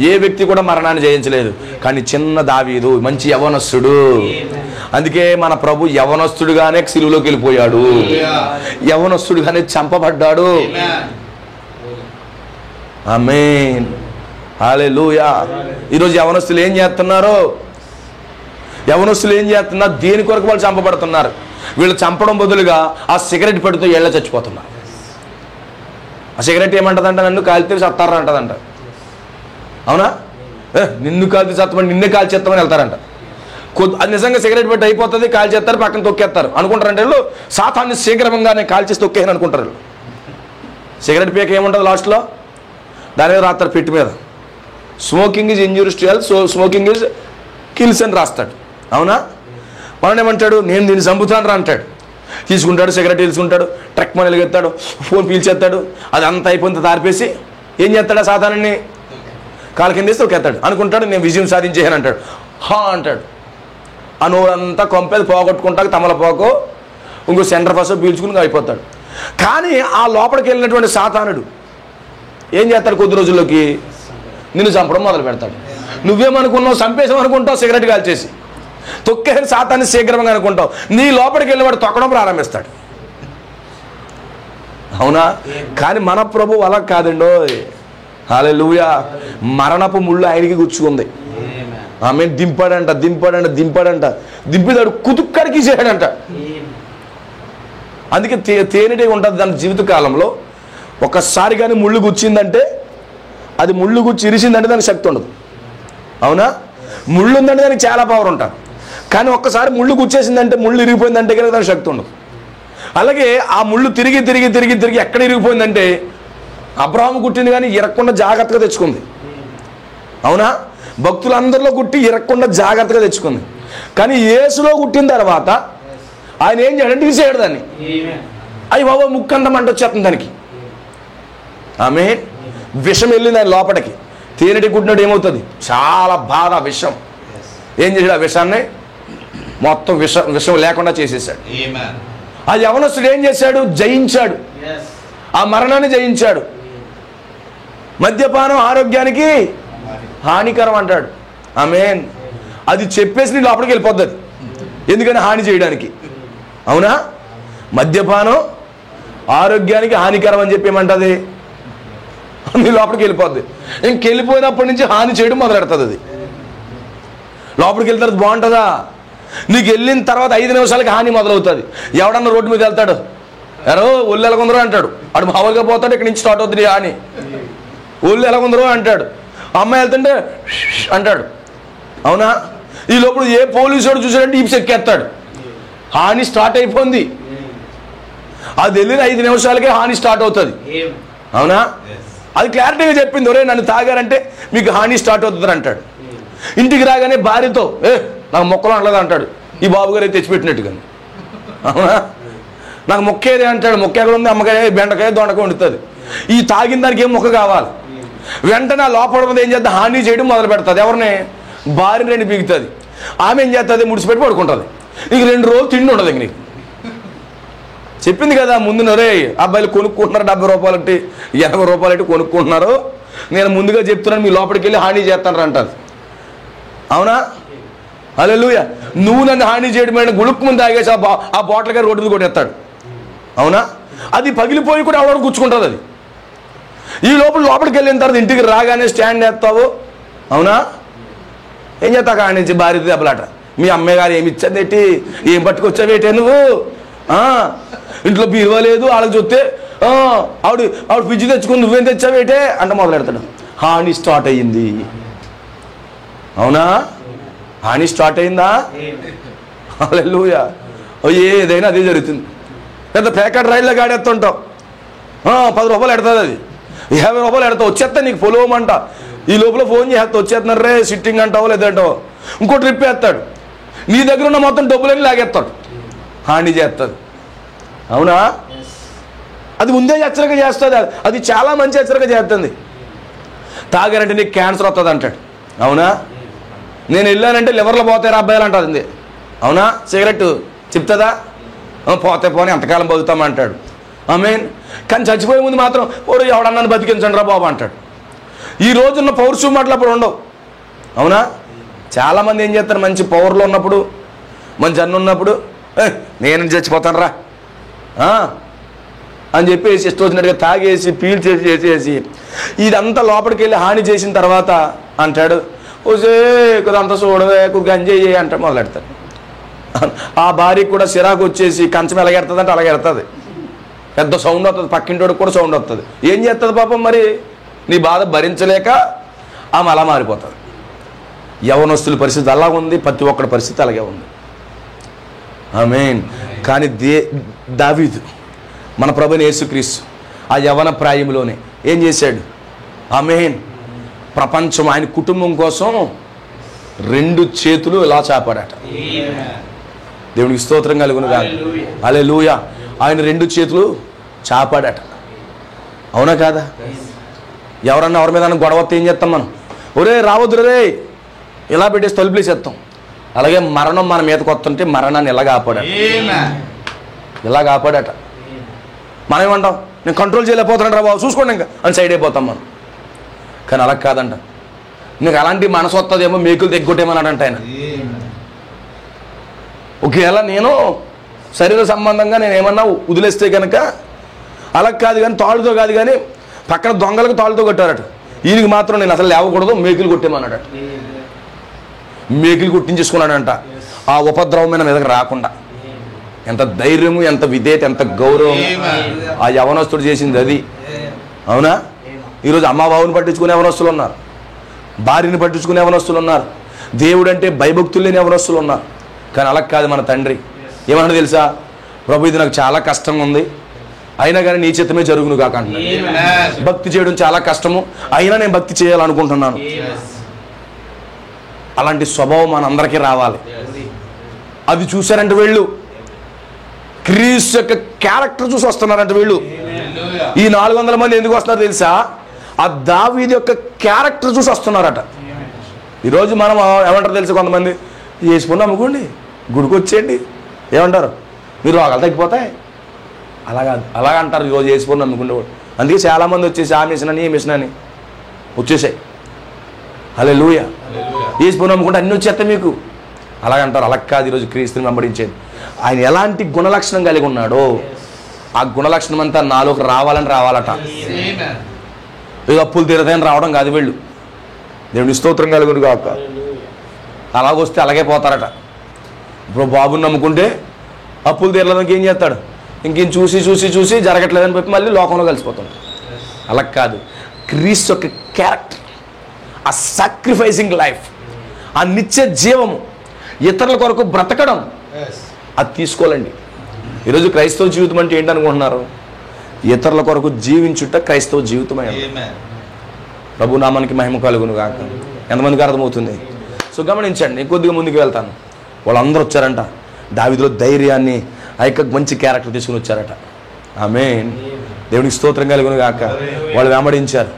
ఏ వ్యక్తి కూడా మరణాన్ని జయించలేదు. కానీ చిన్న దావీదు మంచి యవనస్తుడు. అందుకే మన ప్రభు యవనస్తుడుగానే సిలువలోకి వెళ్ళిపోయాడు, యవనస్తుడుగానే చంపబడ్డాడు. ఆమేన్, హల్లెలూయా. ఈరోజు యవనస్తులు ఏం చేస్తున్నారు? యవనస్తులు ఏం చేస్తున్నారు? దేని కొరకు వాళ్ళు చంపబడుతున్నారు? వీళ్ళు చంపడం బదులుగా ఆ సిగరెట్ పెడుతూ ఏళ్ళ చచ్చిపోతున్నారు. ఆ సిగరెట్ ఏమంటదంట? నన్ను కాల్తే చత్తారా అంటదంట. అవునా? నిన్ను కాల్చి చత్తమని నిన్నే కాల్చి చేస్తామని వెళ్తారంట. అది నిజంగా సిగరెట్ పెట్టి అయిపోతుంది, కాల్చేస్తారు, పక్కన తొక్కేస్తారు అనుకుంటారంటే వీళ్ళు. సాతాన్ని శీఘ్రంగానే కాల్చేసి తొక్కేయని అనుకుంటారు వీళ్ళు. సిగరెట్ పీక ఏముంటుంది లాస్ట్లో? దాని మీద రాస్తారు పెట్టి మీద, smoking is injurious to health, so smoking is kills అని రాస్తాడు. అవునా? మనం ఏమంటాడు? నేను దీన్ని చంపుతాను రా అంటాడు. తీసుకుంటాడు, సిగరెట్ తీసుకుంటాడు, ట్రక్ మనీలు ఎత్తాడు, ఫోన్ పీల్చేస్తాడు. అది అంతా అయిపోయింది తార్పేసి ఏం చేస్తాడు? సాతానాన్ని కాళ్ళ కింద వేస్తే ఒకేస్తాడు. అనుకుంటాడు నేను విజయం సాధించేయను అంటాడు. అంటాడు. ఆ నోరంతా కొంపేది పోగొట్టుకుంటాక తమలపోకో ఇంకో సెంటర్ ఫస్ట్ పీల్చుకుని అయిపోతాడు. కానీ ఆ లోపలికి వెళ్ళినటువంటి సాతానుడు ఏం చేస్తాడు? కొద్ది రోజుల్లోకి నిన్ను చంపడం మొదలు పెడతాడు. నువ్వేమనుకున్నావు? చంపేసామనుకుంటావు, సిగరెట్ కాల్చేసి తొక్కేసి సాతాన్ని శీఘ్రంగా అనుకుంటావు. నీ లోపలికి వెళ్ళివాడు తొక్కడం ప్రారంభిస్తాడు. అవునా? కానీ మన ప్రభు అలా కాదండో. హల్లెలూయా. మరణపు ముళ్ళు ఆయనకి గుచ్చుకుంది. ఆమె దింపాడంట, దింపిదాడు, కుతుక్కడికి చేయడంట. అందుకే తేనెటే ఉంటుంది దాని జీవిత కాలంలో. ఒక్కసారి కానీ ముళ్ళు గుచ్చిందంటే, అది ముళ్ళు గుచ్చి ఇరిసిందంటే దానికి శక్తి ఉండదు. అవునా? ముళ్ళు ఉందంటే దానికి చాలా పవర్ ఉంటుంది. కానీ ఒక్కసారి ముళ్ళు గుచ్చేసిందంటే, ముళ్ళు ఇరిగిపోయిందంటే కనుక దానికి శక్తి ఉండదు. అలాగే ఆ ముళ్ళు తిరిగి తిరిగి తిరిగి తిరిగి ఎక్కడ ఇరిగిపోయిందంటే, అబ్రహాము కుట్టింది కానీ ఇరక్కుండా జాగ్రత్తగా తెచ్చుకుంది. అవునా? భక్తులందరిలో కుట్టి ఇరక్కుండా జాగ్రత్తగా తెచ్చుకుంది. కానీ యేసులో కుట్టిన తర్వాత ఆయన ఏం చేయాలంటే తీసేయడు దాన్ని. అయ్యి బాబా ముక్కంత మంట వచ్చేస్తుంది దానికి. ఆమె విషం వెళ్ళింది ఆయన లోపలికి. తేనెటి కుట్టినట్టు ఏమవుతుంది? చాలా బాధ, విషం. ఏం చేశాడు? ఆ విషాన్ని మొత్తం విషం లేకుండా చేసేసాడు. ఆ యవనస్తుడు ఏం చేశాడు? జయించాడు. ఆ మరణాన్ని జయించాడు. మద్యపానం ఆరోగ్యానికి హానికరం అంటాడు. ఆమేన్. అది చెప్పేసి నీ లోపలికి వెళ్ళిపోద్ది. ఎందుకని? హాని చేయడానికి. అవునా? మద్యపానం ఆరోగ్యానికి హానికరం అని చెప్పి ఏమంటుంది? నీ లోపలికి వెళ్ళిపోద్ది. ఇంకెళ్ళిపోయినప్పటి నుంచి హాని చేయడం మొదలెడుతుంది. అది లోపలికి వెళ్తారు బాగుంటుందా? నీకు వెళ్ళిన తర్వాత 5 నిమిషాలకి హాని మొదలవుతుంది. ఎవడన్నా రోడ్డు మీద వెళ్తాడు, ఎరో ఒళ్ళు ఎలాగుందరో అంటాడు. అడు మామూలుగా పోతాడు, ఇక్కడ నుంచి స్టార్ట్ అవుతుంది హాని. ఒళ్ళు ఎలాగుందరో అంటాడు. అమ్మాయి వెళ్తుంటే అంటాడు. అవునా? ఈ లోపల ఏ పోలీసు వాడు చూసాడంటే ఈప్స్ ఎక్కేస్తాడు. హాని స్టార్ట్ అయిపోయింది. అది వెళ్ళిన 5 నిమిషాలకే హాని స్టార్ట్ అవుతుంది. అవునా? అది క్లారిటీగా చెప్పింది. ఒరే నన్ను తాగారంటే మీకు హాని స్టార్ట్ అవుతుంది అంటాడు. ఇంటికి రాగానే భార్యతో నాకు మొక్కలు అనలేదు అంటాడు. ఈ బాబు గారు అయితే తెచ్చిపెట్టినట్టుగా. అవునా? నాకు మొక్క ఏదే అంటాడు. మొక్క ఎక్కడ ఉంది? అమ్మకాయ, బెండకాయ, దొండకాయ వండుతుంది. ఈ తాగిన దానికి ఏం మొక్క కావాలి? వెంటనే లోపల ఏం చేద్దాం, హాని చేయడం మొదలు పెడుతుంది. ఎవరిని? భార్యని 2 పీకుతుంది. ఆమె ఏం చేస్తుంది? ముడిచిపెట్టి పడుకుంటుంది. ఇక 2 రోజులు తిండి ఉండదు. ఇంక నీకు చెప్పింది కదా ముందు, రే అబ్బాయిలు కొనుక్కుంటున్నారు 70 రూపాయలు 80 రూపాయలు కొనుక్కుంటున్నారు, నేను ముందుగా చెప్తున్నాను, మీ లోపలికి వెళ్ళి హాని చేస్తాను అంటారు. అవునా? హల్లెలూయా. నువ్వు నన్ను హాని చేయడం గుడుక్కు ముందు తాగేసి ఆ బాటిల్ గారు రోడ్డు కొట్టేస్తాడు. అవునా? అది పగిలిపోయి కూడా ఎవడో గుచ్చుకుంటుంది. అది ఈ లోపలికి వెళ్ళిన తర్వాత ఇంటికి రాగానే స్టాండ్ వేస్తావు. అవునా? ఏం చేస్తావు? కాడి నుంచి భార్య దెబ్బలాట. మీ అమ్మాయి గారు ఏమి ఇచ్చింది ఏంటి, ఏం పట్టుకొచ్చావేటే నువ్వు, ఇంట్లో బీరువా లేదు, వాళ్ళకి చూస్తే ఆవిడ ఫ్రిడ్జ్ తెచ్చుకుని నువ్వేం తెచ్చావేటే అంటే మొదలు పెడతాడు. హాని స్టార్ట్ అయ్యింది. అవునా? హాని స్టార్ట్ అయిందా? హల్లెలూయా. ఏదైనా అదే జరుగుతుంది. పెద్ద ప్యాకెట్ రైల్లో గాడెత్తుంటావు, 10 రూపాయలు ఎడుతుంది, అది 50 రూపాయలు ఎడతావు, వచ్చేస్తా నీకు పొలవమంట. ఈ లోపల ఫోన్ చేస్తా, వచ్చేస్తున్నారు రే సిట్టింగ్ అంటావు లేదంటావు, ఇంకో ట్రిప్ వేస్తాడు. నీ దగ్గర ఉన్న మొత్తం డబ్బులని లాగేస్తాడు, హాని చేస్తుంది. అవునా? అది ముందే హెచ్చరిక చేస్తుంది. అది చాలా మంచి హెచ్చరిక చేస్తుంది. తాగారంటే నీకు క్యాన్సర్ వస్తుంది అంటాడు. అవునా? నేను వెళ్ళానంటే లివర్లో పోతాయి అబ్బాయిలు అంటుంది. అవునా? సిగరెట్ చెప్తుందా? పోతే పోనీ ఎంతకాలం బతుకుతామంటాడు. ఆమేన్. కానీ చచ్చిపోయే ముందు మాత్రం ఓరు ఎవడన్నాను బతికించండి రా బాబు అంటాడు. ఈ రోజున్న పౌరుషం మాటలు అప్పుడు ఉండవు. అవునా? చాలామంది ఏం చేస్తారు, మంచి పవర్లో ఉన్నప్పుడు, మంచి అన్న ఉన్నప్పుడు నేను చచ్చిపోతాను రా అని చెప్పేసి ఇష్టం వచ్చినట్టుగా తాగేసి పీల్చేసి చేసేసి ఇదంతా లోపలికి వెళ్ళి హాని చేసిన తర్వాత అంటాడు, ఓసే కొద్దంతా చూడవే కొద్దిగా ఎంజాయ్ చేయి అంటే మొదలెడతాడు. ఆ భార్యకి కూడా సిరాకు వచ్చేసి కంచం ఎలాగెడుతుంది అంటే అలాగే ఎడుతుంది. పెద్ద సౌండ్ వస్తుంది, పక్కింటోడికి కూడా సౌండ్ వస్తుంది. ఏం చేస్తుంది పాపం మరి? నీ బాధ భరించలేక ఆమె అలా మారిపోతుంది. యవనస్తుల పరిస్థితి అలా ఉంది, ప్రతి ఒక్కడి పరిస్థితి అలాగే ఉంది. ఆమేన్. కానీ దావీదు మన ప్రభువైన యేసుక్రీస్తు ఆ యవన ప్రాయంలోనే ఏం చేశాడు? ఆమేన్. ప్రపంచం ఆయన కుటుంబం కోసం 2 చేతులు ఇలా చాపాడట. దేవునికి స్తోత్రం కలుగును గాక. హల్లెలూయా. ఆయన 2 చేతులు చాపాడట. అవునా కాదా? ఎవరన్నా ఎవరి మీద గొడవ వస్తే ఏం చేస్తాం మనం? ఒరే రావద్దు రే ఇలా పెట్టేసి తలుపులేసేస్తాం. అలాగే మరణం మన మీదకి వస్తుంటే మరణాన్ని ఇలా కాపాడట, ఇలా కాపాడట. మనం ఏమంటాం, నేను కంట్రోల్ చేయలేకపోతున్నాను రా బాబు చూసుకోండి ఇంకా అని సైడ్ అయిపోతాం మనం. కానీ అలా కాదంట. నీకు అలాంటి మనసు వస్తుందేమో మేకులు తెగ్గొట్టేమన్నాడంట ఆయన. ఒకవేళ నేను శరీర సంబంధంగా నేను ఏమన్నా వదిలేస్తే కనుక అలా కాదు, కానీ తాళ్ళుతో కాదు, కానీ పక్కన దొంగలకు తాళ్ళుతో కొట్టారట. ఈయనకి మాత్రం నేను అసలు లేవకూడదు, మేకులు కొట్టేమన్నాడట. మేకులు కొట్టించేసుకున్నాడంట ఆ ఉపద్రవమైన మీదకి రాకుండా. ఎంత ధైర్యము, ఎంత విధేయత, ఎంత గౌరవం ఆ యవనస్తుడు చేసింది అది. అవునా? ఈరోజు అమ్మ బావుని పట్టించుకునే యవనస్తులు ఉన్నారు, భార్యని పట్టించుకునే యవనస్తులు ఉన్నారు, దేవుడు అంటే భయభక్తులు లేని యవనస్తులు ఉన్నారు. కానీ అలా కాదు మన తండ్రి. ఏమన్నా తెలుసా? ప్రభు ఇది నాకు చాలా కష్టంగా ఉంది, అయినా కానీ నీ చిత్తమే జరుగును కాక అంటున్నాను. భక్తి చేయడం చాలా కష్టము, అయినా నేను భక్తి చేయాలనుకుంటున్నాను. అలాంటి స్వభావం మనందరికీ రావాలి. అది చూశారంటే వీళ్ళు క్రీస్తు యొక్క క్యారెక్టర్ చూసి వస్తున్నారంటే వీళ్ళు. ఈ 400 మంది ఎందుకు వస్తున్నారు తెలుసా? ఆ దావీదు యొక్క క్యారెక్టర్ చూసి వస్తున్నారట. ఈరోజు మనం ఏమంటారు తెలుసు, కొంతమంది చేసుకుని అమ్ముకోండి, గుడికి వచ్చేయండి, ఏమంటారు, మీరు రోగాలు తగ్గిపోతాయి, అలాగ అంటారు. ఈరోజు చేసుకుని నమ్ముకునేవాడు. అందుకే చాలామంది వచ్చేసి ఆ మిషన్ అని ఈ మిషన్ అని వచ్చేసాయి. హల్లెలూయా. చేసుకుని నమ్ముకుంటే అన్నీ వచ్చేస్తాయి మీకు, అలాగంటారు. అలా కాదు ఈరోజు క్రీస్తుని వెంబడించేది. ఆయన ఎలాంటి గుణలక్షణం కలిగి ఉన్నాడో ఆ గుణలక్షణం అంతా నాలోకి రావాలట. ఏదో అప్పులు తీరతాయని రావడం కాదు వీళ్ళు. దేవుని స్తోత్రం కలుగును కాక. అలాగొస్తే అలాగే పోతారట. ఇప్పుడు బాబుని నమ్ముకుంటే అప్పులు తీరలేదానికి ఏం చేస్తాడు? ఇంకేం చూసి చూసి చూసి జరగట్లేదని చెప్పి మళ్ళీ లోకంలో కలిసిపోతాడు. అలా కాదు. క్రీస్తు యొక్క క్యారెక్టర్, ఆ సాక్రిఫైసింగ్ లైఫ్, ఆ నిత్య జీవము, ఇతరుల కొరకు బ్రతకడం, అది తీసుకోవాలండి. ఈరోజు క్రైస్తవ జీవితం అంటే ఏంటనుకుంటున్నారు? ఇతరుల కొరకు జీవించుట క్రైస్తవ జీవితమే. ప్రభు నామానికి మహిమ కలుగును గాక. ఎంతమందికి అర్థమవుతుంది? సో గమనించండి, కొద్దిగా ముందుకు వెళ్తాను. వాళ్ళందరూ వచ్చారంట, దావీదులో ధైర్యాన్ని, ఆ యొక్క మంచి క్యారెక్టర్ తీసుకుని వచ్చారట. ఆమేన్. దేవునికి స్తోత్రం కలుగును గాక. వాళ్ళు వెంబడించారు.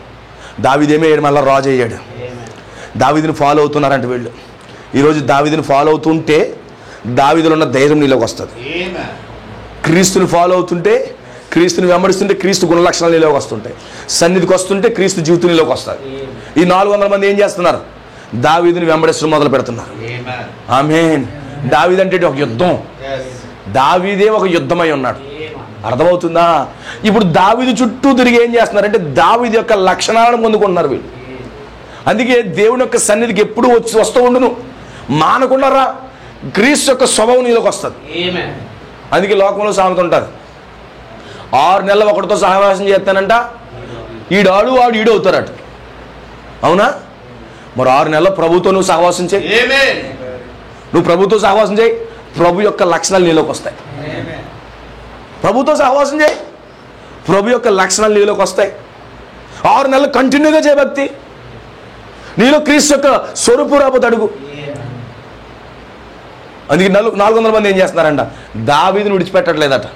దావీదేమో మళ్ళీ రాజు అయ్యాడు. దావీదుని ఫాలో అవుతున్నారంట వీళ్ళు. ఈరోజు దావీదుని ఫాలో అవుతుంటే దావీదులో ఉన్న ధైర్యం నీలోకి వస్తుంది. క్రీస్తుని ఫాలో అవుతుంటే, క్రీస్తుని వెంబడిస్తుంటే క్రీస్తు గుణ లక్షణాలు నీలోకి వస్తుంటాయి. సన్నిధికి వస్తుంటే క్రీస్తు జీవితం నీలోకి వస్తుంది. ఈ 400 మంది ఏం చేస్తున్నారు? దావీదుని వెంబడిస్తూ మొదలు పెడుతున్నారు. ఆమేన్. దావీదు అంటే ఒక యుద్ధం. దావీదే ఒక యుద్ధమై ఉన్నాడు. అర్థమవుతుందా? ఇప్పుడు దావీదు చుట్టూ తిరిగి ఏం చేస్తున్నారంటే దావీదు యొక్క లక్షణాలను పొందుకుంటున్నారు వీళ్ళు. అందుకే దేవుని యొక్క సన్నిధికి ఎప్పుడు వస్తూ ఉండును, మానకుండా రా, క్రీస్తు యొక్క స్వభావం నీలోకి వస్తుంది. అందుకే లోకంలో సామెత ఉంటారు, 6 నెలలు ఒకటితో సహవాసం చేస్తానంట, ఈడాడు వాడు ఈడు అవుతారట. అవునా? మరి 6 నెలలు ప్రభుతో నువ్వు సహవాసం చేయి. నువ్వు ప్రభుతో సహవాసం చేయి, ప్రభు యొక్క లక్షణాలు నీలోకి వస్తాయి. ప్రభుతో సహవాసం చేయి, ప్రభు యొక్క లక్షణాలు నీలోకి వస్తాయి. 6 నెలలు కంటిన్యూగా చేయభక్తి, నీలో క్రీస్తు యొక్క స్వరూపు రాబోతు అడుగు. అందుకే 400 మంది ఏం చేస్తున్నారంట? దావీదుని విడిచిపెట్టట్లేదట.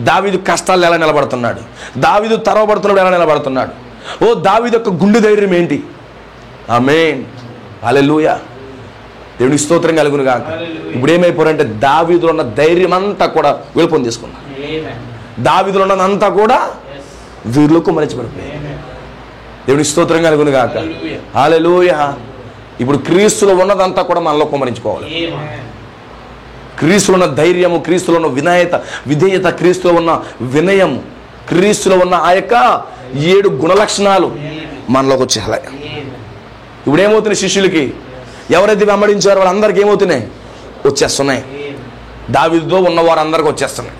దావీదు కష్టాలు ఎలా నిలబడుతున్నాడు, దావీదు తరవబడుతున్నాడు ఎలా నిలబడుతున్నాడు. ఓ దావీదు యొక్క గుండె ధైర్యం ఏంటి? ఆమేన్. హల్లెలూయా. దేవునికి స్తోత్రం కలుగును గాక. ఇప్పుడు ఏమైపోయారంటే దావీదులో ఉన్న ధైర్యం అంతా కూడా విలుపొంది తీసుకున్నారు. దావీదులో ఉన్నదంతా కూడా వీరిలో కుమ్మరించబడిపోయింది. దేవునికి స్తోత్రం కలుగును గాక. హల్లెలూయా. ఇప్పుడు క్రీస్తులో ఉన్నదంతా కూడా మనలో కుమ్మరించుకోవాలి. క్రీస్తులో ఉన్న ధైర్యము, క్రీస్తులో ఉన్న విధేయత, క్రీస్తులో ఉన్న వినయము, క్రీస్తులో ఉన్న ఆ యొక్క 7 గుణలక్షణాలు మనలోకి వచ్చేయాలి. ఇప్పుడు ఏమవుతున్నాయి? శిష్యులకి ఎవరైతే వెంబడించారో వాళ్ళందరికీ ఏమవుతున్నాయి? వచ్చేస్తున్నాయి. దావీదుతో ఉన్న వారందరికీ వచ్చేస్తున్నాయి.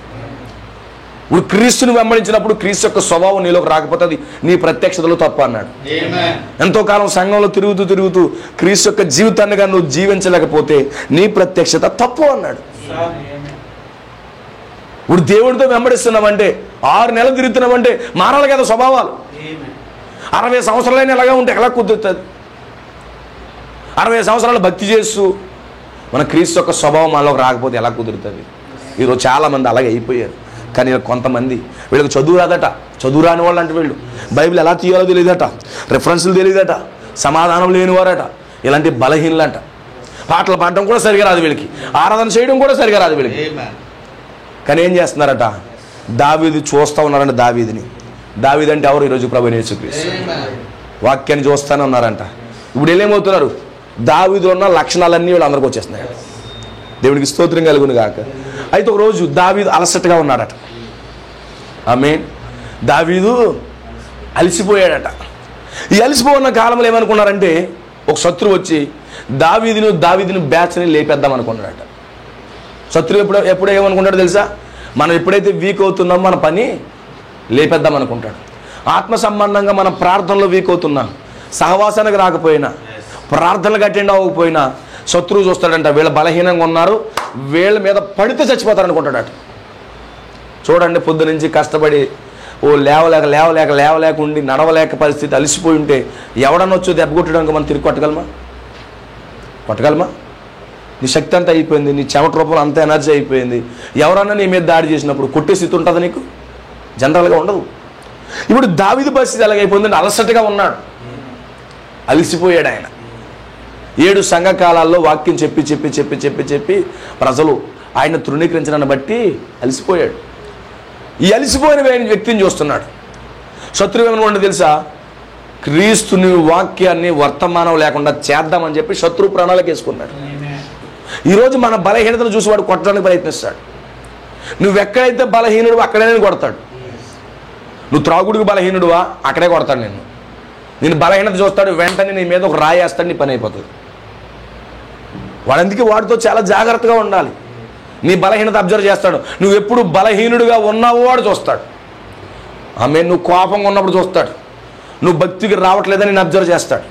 ఇప్పుడు క్రీస్తుని వెంబడించినప్పుడు క్రీస్తు యొక్క స్వభావం నీలోకి రాకపోతే అది నీ ప్రత్యక్షతలో తప్పు అన్నాడు. ఎంతో కాలం సంఘంలో తిరుగుతూ క్రీస్తు యొక్క జీవితాన్ని కానీ నువ్వు జీవించలేకపోతే నీ ప్రత్యక్షత తప్పు అన్నాడు. ఇప్పుడు దేవుడితో వెంబడిస్తున్నామంటే, 6 నెలలు తిరుగుతున్నామంటే మారాలి కదా స్వభావాలు. 60 సంవత్సరాలైనా ఎలాగా ఉంటే ఎలా కుదురుతుంది? 60 సంవత్సరాలు భక్తి చేస్తూ మన క్రీస్తు యొక్క స్వభావం మనలోకి రాకపోతే ఎలా కుదురుతుంది? ఈరోజు చాలామంది అలాగే అయిపోయారు. కానీ కొంతమంది వీళ్ళకి చదువు రాదట, చదువు రాని వాళ్ళు అంటే వీళ్ళు బైబిల్ ఎలా తీయాలో తెలియదట, రెఫరెన్స్లు తెలియదట, సమాధానం లేనివారట, ఇలాంటి బలహీనలంట. పాటలు పాడడం కూడా సరిగా రాదు వీళ్ళకి, ఆరాధన చేయడం కూడా సరిగా రాదు వీళ్ళకి. కానీ ఏం చేస్తున్నారట? దావీదు చూస్తూ ఉన్నారంట. దావీదు అంటే ఎవరు? ఈరోజు ప్రభువైన యేసుక్రీస్తు. వాక్యాన్ని చూస్తానే ఉన్నారంట. ఇప్పుడు ఏమవుతున్నారు? దావీదులో ఉన్న లక్షణాలన్నీ వీళ్ళు అందరికీ వచ్చేస్తున్నాయి. దేవునికి స్తోత్రం కలుగును గాక. అయితే ఒక రోజు దావీదు అలసటగా ఉన్నాడట. ఆమేన్. దావీదు అలసిపోయాడట. ఈ అలసిపోన్న కాలంలో ఏమనుకున్నారంటే ఒక శత్రువు వచ్చి దావీదుని బ్యాచ్ని లేపేద్దాం అనుకున్నాడట. శత్రువు ఎప్పుడు ఏమనుకుంటాడో తెలుసా? మనం ఎప్పుడైతే వీక్ అవుతున్నామో మన పని లేపేద్దాం అనుకుంటాడు. ఆత్మ సంబంధంగా మనం ప్రార్థనలో వీక్ అవుతున్నాం, సహవాసానికి రాకపోయినా, ప్రార్థనలకు అటెండ్ అవ్వకపోయినా శత్రువు చూస్తాడంట, వీళ్ళ బలహీనంగా ఉన్నారు, వీళ్ళ మీద పడితే చచ్చిపోతారు అనుకుంటాడట. చూడండి, పొద్దు నుంచి కష్టపడి లేవలేక ఉండి నడవలేక పరిస్థితి అలసిపోయి ఉంటే ఎవడన్నా వచ్చి దెబ్బ కొట్టడానికి మనం తిరిగి కొట్టగలమా? నీ శక్తి అంతా అయిపోయింది, నీ చెమట రూపంలో అంత ఎనర్జీ అయిపోయింది. ఎవరన్నా నీ మీద దాడి చేసినప్పుడు కొట్టే స్థితి ఉంటుందా నీకు? జనరల్గా ఉండదు. ఇప్పుడు దావీదు పరిస్థితి ఎలాగైపోయిందంటే అలసటగా ఉన్నాడు, అలసిపోయాడు ఆయన. 7 సంఘకాలాల్లో వాక్యం చెప్పి ప్రజలు ఆయన తృణీకరించడాన్ని బట్టి అలసిపోయాడు. ఈ అలసిపోయిన వ్యక్తిని చూస్తున్నాడు. శత్రువు ఏమనుకుంటే తెలుసా? క్రీస్తుని వాక్యాన్ని వర్తమానం లేకుండా చేద్దామని చెప్పి శత్రువు ప్రణాళిక వేసుకున్నాడు. ఈరోజు మన బలహీనతను చూసి వాడు కొట్టడానికి ప్రయత్నిస్తాడు. నువ్వెక్కడైతే బలహీనుడు అక్కడే కొడతాడు. నువ్వు త్రాగుడికి బలహీనుడువా, అక్కడే కొడతాడు నేను బలహీనత చూస్తాడు, వెంటనే నీ మీద ఒక రాయి వేస్తాడు, నీ పని అయిపోతుంది. వాడందుకే వాడితో చాలా జాగ్రత్తగా ఉండాలి. నీ బలహీనత అబ్జర్వ్ చేస్తాడు. నువ్వు ఎప్పుడు బలహీనుడిగా ఉన్నావో వాడు చూస్తాడు. నువ్వు కోపంగా ఉన్నప్పుడు చూస్తాడు. నువ్వు భక్తికి రావట్లేదని నేను అబ్జర్వ్ చేస్తాడు.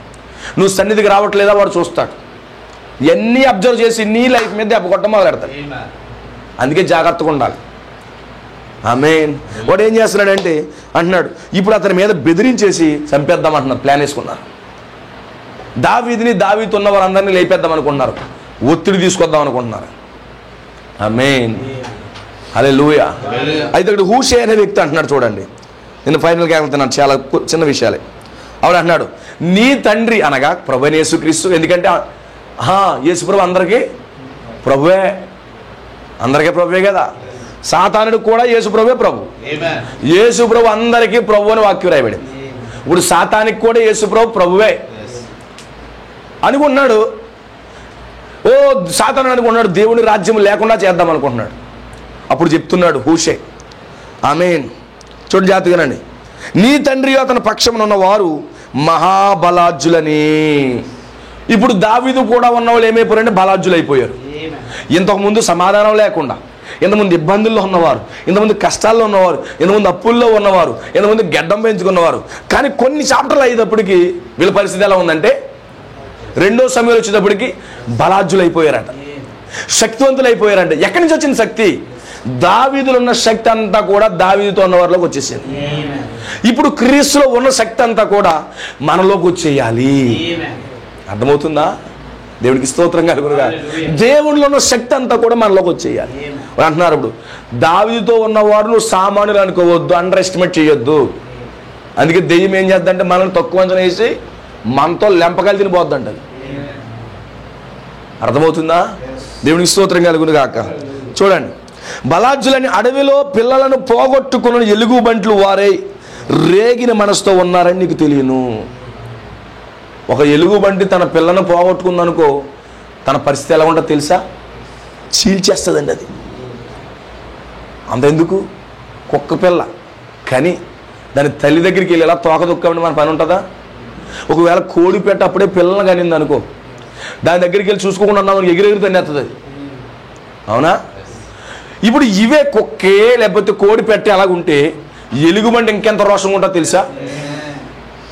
నువ్వు సన్నిధికి రావట్లేదా వాడు చూస్తాడు. ఇవన్నీ అబ్జర్వ్ చేసి నీ లైఫ్ మీద దెబ్బ కొట్టడం మొదలు పెడతాడు. అందుకే జాగ్రత్తగా ఉండాలి. ఆమేన్. వాడు ఏం చేస్తున్నాడంటే అంటున్నాడు, ఇప్పుడు అతని మీద బెదిరించేసి చంపేద్దాం అంటున్నారు, ప్లాన్ వేసుకున్నారు. దావీదుతో ఉన్న వాళ్ళందరినీ లేపేద్దాం అనుకుంటున్నారు, ఒత్తిడి తీసుకొద్దాం అనుకుంటున్నారు. ఆమేన్. హల్లెలూయా. అయితే ఇక్కడ హూషై అనే వ్యక్తి అంటున్నాడు, చూడండి, నేను ఫైనల్గా వెళ్తున్నాను, చాలా చిన్న విషయాలే. ఆవిడ అంటున్నాడు, నీ తండ్రి అనగా ప్రభువైన యేసుక్రీస్తు. ఎందుకంటే యేసుప్రభు అందరికీ ప్రభువే, అందరికీ ప్రభువే కదా. సాతానుడు కూడా యేసుప్రభువే ప్రభు. యేసుప్రభు అందరికీ ప్రభు అని వాక్యం రాయబడింది. ఇప్పుడు సాతానికి కూడా యేసుప్రభు ప్రభువే అనుకున్నాడు. సాతానుడు అనుకున్నాడు దేవుని రాజ్యం లేకుండా చేద్దాం అనుకుంటున్నాడు. అప్పుడు చెప్తున్నాడు హూషై, ఆమేన్, చూడు జాగ్రత్తగానండి, నీ తండ్రి అతని పక్షమున ఉన్న వారు మహాబలాజ్యులని. ఇప్పుడు దావీదు కూడా ఉన్న వాళ్ళు ఏమైపోయారంటే బలాజ్యులు అయిపోయారు. ఇంతకుముందు సమాధానం లేకుండా, ఇంతకుముందు ఇబ్బందుల్లో ఉన్నవారు, ఇంతకుముందు కష్టాల్లో ఉన్నవారు, ఇంతకుముందు అప్పుల్లో ఉన్నవారు, ఇంతకుముందు గెడ్డం పెంచుకున్నవారు. కానీ కొన్ని చాప్టర్లు అయ్యేటప్పటికి వీళ్ళ పరిస్థితి ఎలా ఉందంటే, 2వ సమయంలో వచ్చేటప్పటికి బలాజ్యులు అయిపోయారంట, శక్తివంతులు అయిపోయారంట. ఎక్కడి నుంచి వచ్చింది శక్తి? దావీదులో ఉన్న శక్తి అంతా కూడా దావీదుతో ఉన్న వారిలోకి వచ్చేసింది. ఇప్పుడు క్రీస్తులో ఉన్న శక్తి అంతా కూడా మనలోకి వచ్చేయాలి. అర్థమవుతుందా? దేవుడికి స్తోత్రం కలుగునుగా. దేవుడిలో ఉన్న శక్తి అంతా కూడా మనలోకి వచ్చేయాలి అంటున్నారు. ఇప్పుడు దావీదుతో ఉన్నవారు నువ్వు సామాన్యులు అనుకోవద్దు, అండర్ ఎస్టిమేట్ చేయొద్దు. అందుకే దెయ్యం ఏం చేద్దంటే మనల్ని తక్కువ అంచనా వేసి మనతో లెంపకాయలు తినిపోద్దంట. అర్థమవుతుందా? దేవునికి స్తోత్రం కలుగును గాక. చూడండి, బలాజ్యులని అడవిలో పిల్లలను పోగొట్టుకున్న ఎలుగుబంట్లు వారై రేగిన మనసుతో ఉన్నారని నీకు తెలియను. ఒక ఎలుగుబంటి తన పిల్లను పోగొట్టుకుందనుకో, తన పరిస్థితి ఎలా ఉంటుందో తెలుసా? చీల్చేస్తుందండి అది. అంతెందుకు, కుక్క పిల్ల కానీ దాని తల్లి దగ్గరికి వెళ్ళి ఎలా తోక దుక్కామని మన పని ఉంటుందా? ఒకవేళ కోడి పెట్ట అప్పుడే పిల్లలను కానింది అనుకో, దాని దగ్గరికి వెళ్ళి చూసుకోకుండా ఉన్నామని ఎగిరెగిరి తన్నేస్తుంది అది. అవునా? ఇప్పుడు ఇవే కుక్కే లేకపోతే కోడి పెట్టే అలాగుంటే ఎలుగుబంటి ఇంకెంత రోషంగా ఉంటుందో తెలుసా?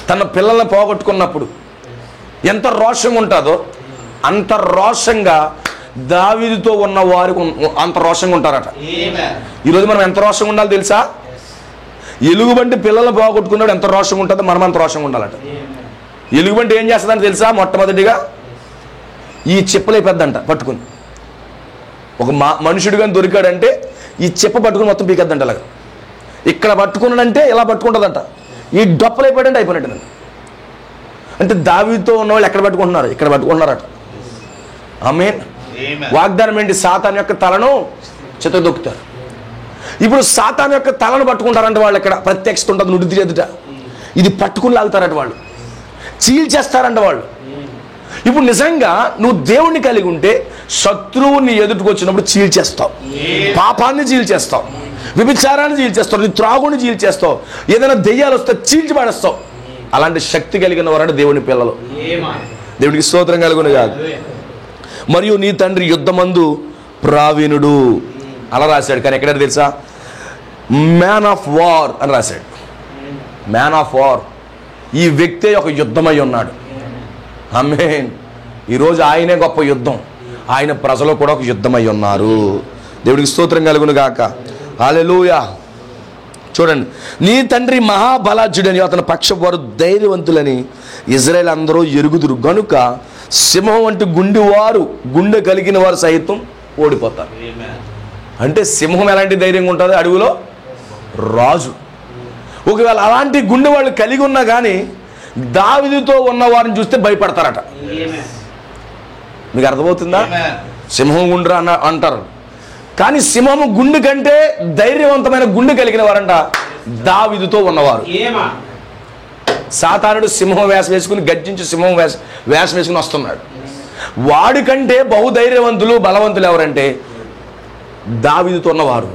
తన పిల్లల్ని పోగొట్టుకున్నప్పుడు ఎంత రోషంగా ఉంటుందో అంత రోషంగా దావీదుతో ఉన్న వారు అంత రోషంగా ఉంటారట. ఈరోజు మనం ఎంత రోషంగా ఉండాలో తెలుసా? ఎలుగుబంటి పిల్లల్ని పోగొట్టుకున్నాడు ఎంత రోషంగా ఉంటుందో మనం అంత రోషంగా ఉండాలట. ఎలుగుబంటి ఏం చేస్తుందని తెలుసా? మొట్టమొదటిగా ఈ చిప్పలైపోద్దంట పట్టుకుని. ఒక మనుషుడు కానీ దొరికాడంటే ఈ చెప్ప పట్టుకుని మొత్తం పీకద్దంట. అలాగా ఇక్కడ పట్టుకున్నాడంటే ఇలా పట్టుకుంటుందంట. ఈ డొప్పలైపోయాడంటే అయిపోయినట్టు. అంటే దావీదుతో ఉన్న వాళ్ళు ఎక్కడ పట్టుకుంటున్నారు? ఇక్కడ పట్టుకుంటున్నారట. ఆమేన్. వాగ్దానం ఏంటి? సాతాను యొక్క తలను చితదొక్కుతారు. ఇప్పుడు సాతాను యొక్క తలను పట్టుకుంటారంట వాళ్ళు. ఎక్కడ ప్రత్యక్షత ఉంటుంది నుడిది ఎదుట. ఇది పట్టుకుని లాగుతారట వాళ్ళు, చీల్చేస్తారంట వాళ్ళు. ఇప్పుడు నిజంగా నువ్వు దేవుణ్ణి కలిగి ఉంటే శత్రువుని ఎదుటికి వచ్చినప్పుడు చీల్చేస్తావు, పాపాన్ని చీల్చేస్తావు, వ్యభిచారాన్ని చీల్చేస్తావు, నీ త్రాగుని చీల్చేస్తావు, ఏదైనా దెయ్యాలు వస్తే చీల్చి పడేస్తావు. అలాంటి శక్తి కలిగిన వారంటే దేవుని పిల్లలు. దేవునికి స్తోత్రం కలుగును కాదు. మరియు నీ తండ్రి యుద్ధమందు ప్రావీణుడు అలా రాశాడు. కానీ ఎక్కడ తెలుసా? మ్యాన్ ఆఫ్ వార్ అని రాశాడు. Man of war. ఈ వ్యక్తే ఒక యుద్ధమై ఉన్నాడు. ఆమేన్. ఈరోజు ఆయనే గొప్ప యుద్ధం. ఆయన ప్రజలు కూడా ఒక యుద్ధమై ఉన్నారు. దేవుడికి స్తోత్రం కలుగును గాక. హల్లెలూయా. చూడండి, నీ తండ్రి మహాబలాజ్యుడని అతని పక్షవారు ధైర్యవంతులని ఇజ్రాయేల్ అందరూ ఎరుగుదురు గనుక సింహం వంటి గుండె కలిగిన వారు సైతం ఓడిపోతారు. అంటే సింహం ఎలాంటి ధైర్యంగా ఉంటుంది? అడవిలో రాజు. ఒకవేళ అలాంటి గుండె వాళ్ళు కలిగి ఉన్నా కానీ దావీదుతో ఉన్న వారిని చూస్తే భయపడతారట. మీకు అర్థమవుతుందా? సింహం గుండ్రా అంటారు, కానీ సింహము గుండె కంటే ధైర్యవంతమైన గుండె కలిగిన వారంట దావీదుతో ఉన్నవారు. సాతానుడు సింహం వేషం వేసుకుని గర్జించి సింహం వేషం వేసుకుని వస్తున్నాడు. వాడికంటే బహుధైర్యవంతులు బలవంతులు ఎవరంటే దావీదుతో ఉన్నవారు.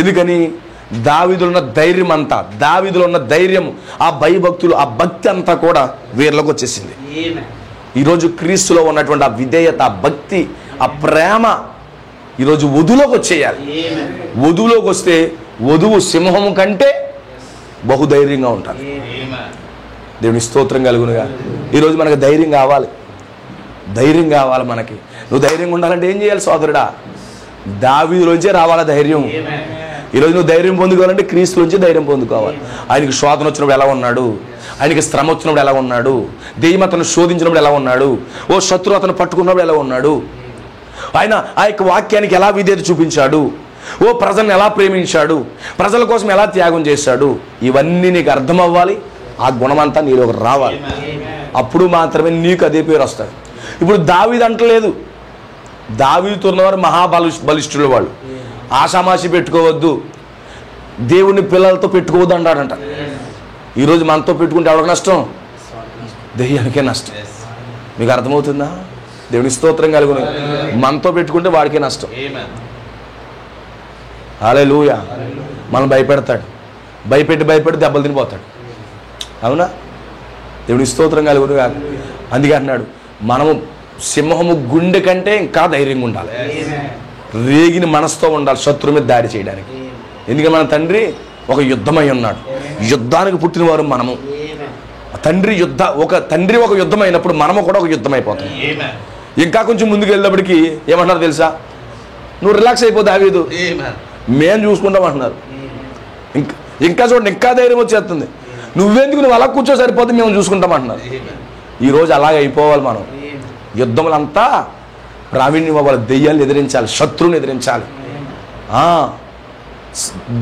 ఎందుకని? దావీదులో ఉన్న ధైర్యం అంతా, దావీదులో ఉన్న ధైర్యం, ఆ భయభక్తులు, ఆ భక్తి అంతా కూడా వీళ్ళకి వచ్చేసింది. ఈరోజు క్రీస్తులో ఉన్నటువంటి ఆ విధేయత, ఆ భక్తి, ఆ ప్రేమ ఈరోజు వధువులోకి వచ్చేయాలి. వధువులోకి వస్తే వధువు సింహము కంటే బహుధైర్యంగా ఉంటుంది. దేవుని స్తోత్రం కలుగునుగా. ఈరోజు మనకు ధైర్యం కావాలి. ధైర్యం కావాలి మనకి. నువ్వు ధైర్యంగా ఉండాలంటే ఏం చేయాలి సోదరుడా? దావీదులోంచే రావాలా ధైర్యం. ఈరోజు నువ్వు ధైర్యం పొందుకోవాలంటే క్రీస్తులోంచి ధైర్యం పొందుకోవాలి. ఆయనకి శోధన వచ్చినప్పుడు ఎలా ఉన్నాడు, ఆయనకి శ్రమ వచ్చినప్పుడు ఎలా ఉన్నాడు, దెయ్యం అతను శోధించినప్పుడు ఎలా ఉన్నాడు, ఓ శత్రువు అతను పట్టుకున్నప్పుడు ఎలా ఉన్నాడు, ఆయన ఆ యొక్క వాక్యానికి ఎలా విధేయత చూపించాడు, ఓ ప్రజలను ఎలా ప్రేమించాడు, ప్రజల కోసం ఎలా త్యాగం చేశాడు, ఇవన్నీ నీకు అర్థం అవ్వాలి. ఆ గుణమంతా నీలోకి రావాలి. అప్పుడు మాత్రమే నీకు అదే పేరు వస్తుంది. ఇప్పుడు దావీదు అంటలేదు, దావీదుతో ఉన్నవారు బలిష్ఠులు వాళ్ళు. ఆషామాషి పెట్టుకోవద్దు, దేవుని పిల్లలతో పెట్టుకోవద్దు అంటాడంట. ఈరోజు మనతో పెట్టుకుంటే ఎవరికి నష్టం? దెయ్యానికే నష్టం. మీకు అర్థమవుతుందా? దేవుని స్తోత్రం కలుగును. మనతో పెట్టుకుంటే వాడికే నష్టం. హల్లెలూయా. మనం భయపెడతాడు, భయపెట్టి దెబ్బలు తినిపోతాడు. అవునా? దేవుని స్తోత్రం కలుగును కాదు. అందుకే అంటున్నాడు, మనము సింహము గుండె కంటే ఇంకా ధైర్యంగా ఉండాలి, రేగిన మనసుతో ఉండాలి శత్రువు మీద దాడి చేయడానికి. ఎందుకంటే మన తండ్రి ఒక యుద్ధమై ఉన్నాడు. యుద్ధానికి పుట్టిన వారు మనము. ఒక తండ్రి ఒక యుద్ధం అయినప్పుడు మనము కూడా ఒక యుద్ధం అయిపోతాం. ఇంకా కొంచెం ముందుకు వెళ్ళేప్పటికి ఏమంటారు తెలుసా? నువ్వు రిలాక్స్ అయిపో దావీదు, మేము చూసుకుంటాం అంటున్నారు. ఇంకా చూడండి, ఇంకా ధైర్యం వచ్చేస్తుంది. నువ్వెందుకు, నువ్వు అలా కూర్చో సరిపోతే మేము చూసుకుంటాం అంటున్నారు. ఈరోజు అలాగే అయిపోవాలి. మనం యుద్ధములంతా ప్రావీణ్యం అవ్వాలి, దెయ్యాన్ని ఎదిరించాలి, శత్రువుని ఎదిరించాలి.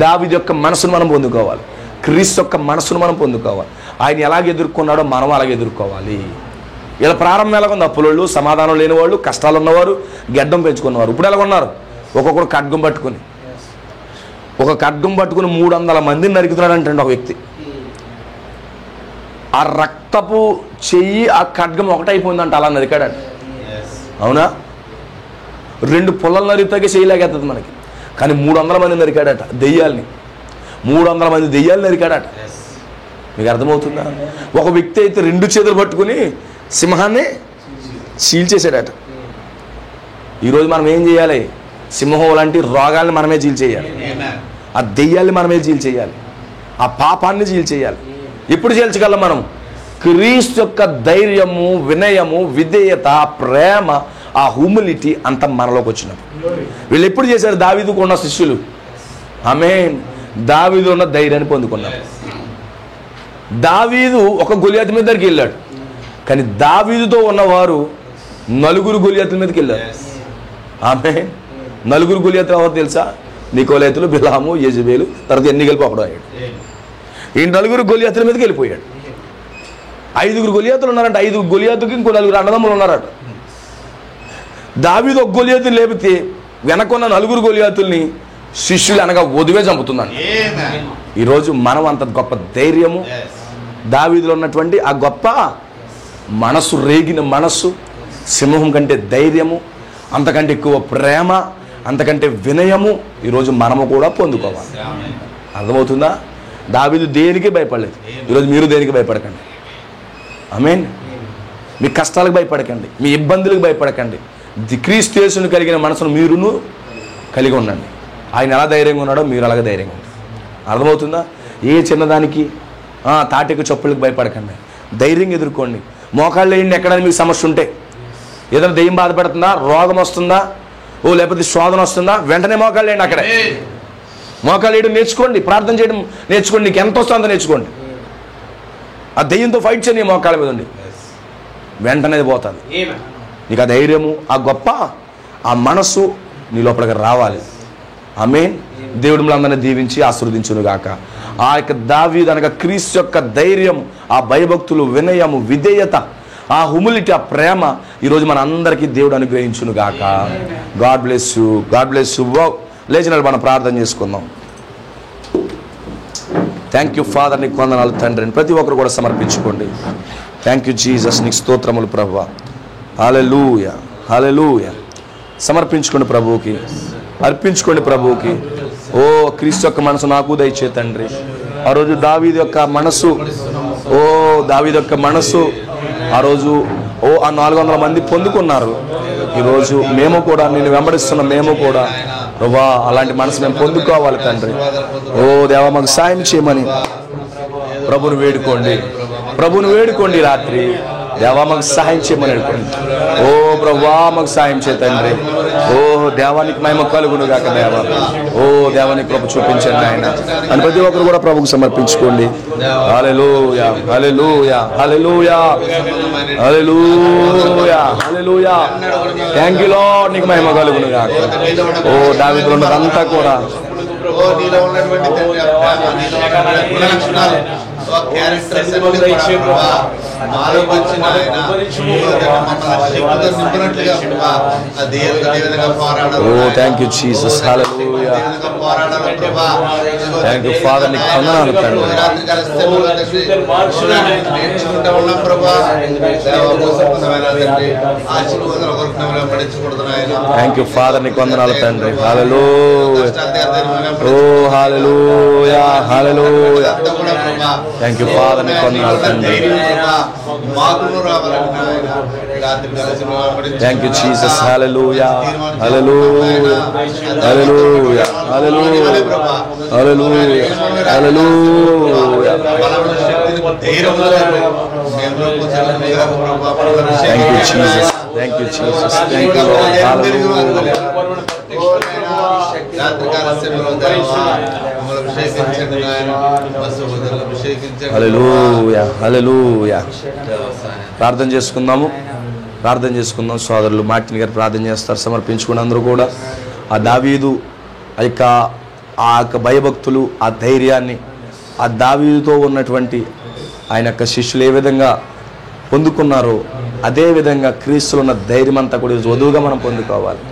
దావీదు యొక్క మనసును మనం పొందుకోవాలి, క్రీస్తు యొక్క మనసును మనం పొందుకోవాలి. ఆయన ఎలాగ ఎదుర్కొన్నాడో మనం అలాగే ఎదుర్కోవాలి. ఇలా ప్రారంభం ఎలాగుంది? అప్పులోళ్ళు, సమాధానం లేని వాళ్ళు, కష్టాలు ఉన్నవారు, గడ్డం పెంచుకున్నవారు. ఇప్పుడు ఎలా ఉన్నారు? ఒక్కొక్కరు ఖడ్గం పట్టుకుని, ఒక ఖడ్గం పట్టుకుని 300 మందిని నరుకుతున్నాడు అంటే ఒక వ్యక్తి. ఆ రక్తపు చెయ్యి ఆ ఖడ్గం ఒకటైపోయిందంట, అలా నరికాడంట. అవునా? 2 పుల్లలు నరిగితే చేయలేకపోతుంది మనకి, కానీ 300 మంది నరికాడట దెయ్యాల్ని. 300 మంది దెయ్యాలు నరికాడట. మీకు అర్థమవుతుందా? ఒక వ్యక్తి అయితే 2 చేతులు పట్టుకుని సింహాన్ని చీల్చేసాడట. ఈరోజు మనం ఏం చేయాలి? సింహం లాంటి రోగాల్ని మనమే చీల్చేయాలి, ఆ దెయ్యాల్ని మనమే చీల్చేయాలి, ఆ పాపాన్ని చీల్చేయాలి. ఎప్పుడు చీల్చగలం మనం? క్రీస్తు యొక్క ధైర్యము, వినయము, విధేయత, ప్రేమ, ఆ హ్యూమిలిటీ అంతా మనలోకి వచ్చినప్పుడు. వీళ్ళు ఎప్పుడు చేశారు? దావీదుకు ఉన్న శిష్యులు. ఆమేన్. దావీదు ఉన్న ధైర్యాన్ని పొందుకున్నారు. దావీదు ఒక గొలియాతు మీద దగ్గరికి వెళ్ళాడు, కానీ దావీదుతో ఉన్నవారు 4 గొలియాతుల మీదకి వెళ్ళారు. ఆమేన్. 4 గొలియాతులు ఎవరు తెలుసా? నికోలేతులు, బిలాము, యెజబేలు, తర్వాత ఎన్నికలు ఒకడు అయ్యాడు. ఈ 4 గొలియాతుల మీదకి వెళ్ళిపోయాడు. 5 గొలియాతులు ఉన్నారంట. 5 గొలియాతుకి ఇంకో 4 అన్నదమ్ములు ఉన్నారట. దావీదు ఒక గొలియాతుని లేపితే వెనకున్న 4 గొలియాతుల్ని శిష్యులు అనగా వదివే చంపుతున్నాడు. ఈరోజు మనం అంత గొప్ప ధైర్యము, దావీదులో ఉన్నటువంటి ఆ గొప్ప మనసు, రేగిన మనస్సు, సింహం కంటే ధైర్యము, అంతకంటే ఎక్కువ ప్రేమ, అంతకంటే వినయము ఈరోజు మనము కూడా పొందుకోవాలి. అర్థమవుతుందా? దావీదు దేనికి భయపడలేదు. ఈరోజు మీరు దేనికి భయపడకండి. ఆమేన్. మీ కష్టాలకు భయపడకండి, మీ ఇబ్బందులకు భయపడకండి. క్రీస్తు యేసును కలిగిన మనసును మీరును కలిగి ఉండండి. ఆయన ఎలా ధైర్యంగా ఉన్నాడో మీరు అలాగే ధైర్యంగా ఉంటారు. అర్థమవుతుందా? ఏ చిన్నదానికి తాటికి చప్పులకు భయపడకండి, ధైర్యంగా ఎదుర్కోండి. మోకాళ్ళు వేయండి. ఎక్కడైనా మీకు సమస్య ఉంటే, ఏదైనా దెయ్యం బాధపడుతుందా, రోగం వస్తుందా, లేకపోతే శోధన వస్తుందా, వెంటనే మోకాళ్ళు వేయండి. అక్కడే మోకాళ్ళు వేయడం నేర్చుకోండి, ప్రార్థన చేయడం నేర్చుకోండి. నీకు ఎంత వస్తుందో అంత నేర్చుకోండి. ఆ దెయ్యంతో ఫైట్ చేయని మోకాళ్ళ మీద ఉండి వెంటనే పోతుంది. నీకు ఆ ధైర్యము, ఆ గొప్ప ఆ మనసు నీ లోపలికి రావాలి. ఆమేన్. దేవుడు మనందరినీ దీవించి ఆశీర్వదించును గాక. ఆ యొక్క దావీదు అనగా క్రీస్తు యొక్క ధైర్యము, ఆ భయభక్తులు, వినయము, విధేయత, ఆ హ్యూమిలిటీ, ఆ ప్రేమ ఈరోజు మన అందరికీ దేవుడు అనుగ్రహించును గాక. God bless you, God bless you. లేచినాడు మనం ప్రార్థన చేసుకుందాం. థ్యాంక్ యూ ఫాదర్, నీకు వందనాలు తండ్రిని ప్రతి ఒక్కరు కూడా సమర్పించుకోండి. థ్యాంక్ యూ జీసస్, నీకు స్తోత్రములు ప్రభువా. హల్లెలూయా, హల్లెలూయా. సమర్పించుకోండి ప్రభువుకి, అర్పించుకోండి ప్రభువుకి. క్రీస్తు యొక్క మనసు నాకు దయచే తండ్రి. ఆ రోజు దావీదు యొక్క మనసు, దావీదు యొక్క మనసు ఆ రోజు ఆ 400 మంది పొందుకున్నారు. ఈరోజు మేము కూడా, నేను వెంబడిస్తున్న మేము కూడా ప్రభువా అలాంటి మనసు మేము పొందుకోవాలి తండ్రి. దేవా మాకు సాయం చేయమని ప్రభుని వేడుకోండి, ప్రభుని వేడుకోండి. రాత్రి దేవా మాకు సహాయం చేయమని అనుకోండి. ఓ ప్రభువా మాకు సహాయం చేయ తండ్రి. ఓ దేవానికి మహిమ కలుగును గాక దేవా. ఓ దేవానికి కృప చూపించండి ఆయన అని ప్రతి ఒక్కరు కూడా ప్రభుకు సమర్పించుకోండి. హల్లెలూయా హల్లెలూయా హల్లెలూయా హల్లెలూయా హల్లెలూయా. థ్యాంక్ యూ లార్డ్, నీకు మహిమ కలుగును గాక. ఓ దావీదులో ఉన్నదంతా కూడా థ్యాంక్ యూ జీసస్. హల్లెలూయా. థ్యాంక్ యూ ఫాదర్, నీకు వందనాలు తండ్రి. థ్యాంక్ యూ ఫాదర్, నీకు వందనాలు తండ్రి. హల్లెలూయా. ఓ హల్లెలూయా హల్లెలూయా. థ్యాంక్ యూ ఫాదర్, నీకు వందనాలు తండ్రి. Thank you Jesus. హల్లెలూయా హల్లెలూయా హల్లెలూయా హల్లెలూయా హల్లెలూయా హల్లెలూయా. Thank you Jesus. Thank you Jesus. Thank you Lord. హల్లెలూయా. హల్లెలూయా హల్లెలూయా. ప్రార్థన చేసుకుందాము. ప్రార్థన చేసుకుందాం. సోదరులు మార్టిన్ గారు ప్రార్థన చేస్తారు. సమర్పించుకుని అందరూ కూడా ఆ దావీదు ఆ యొక్క భయభక్తులు, ఆ ధైర్యాన్ని, ఆ దావీదుతో ఉన్నటువంటి ఆయన యొక్క శిష్యులు ఏ విధంగా పొందుకున్నారో అదేవిధంగా క్రీస్తులో ఉన్న ధైర్యం అంతా కూడా వధువుగా మనం పొందుకోవాలి.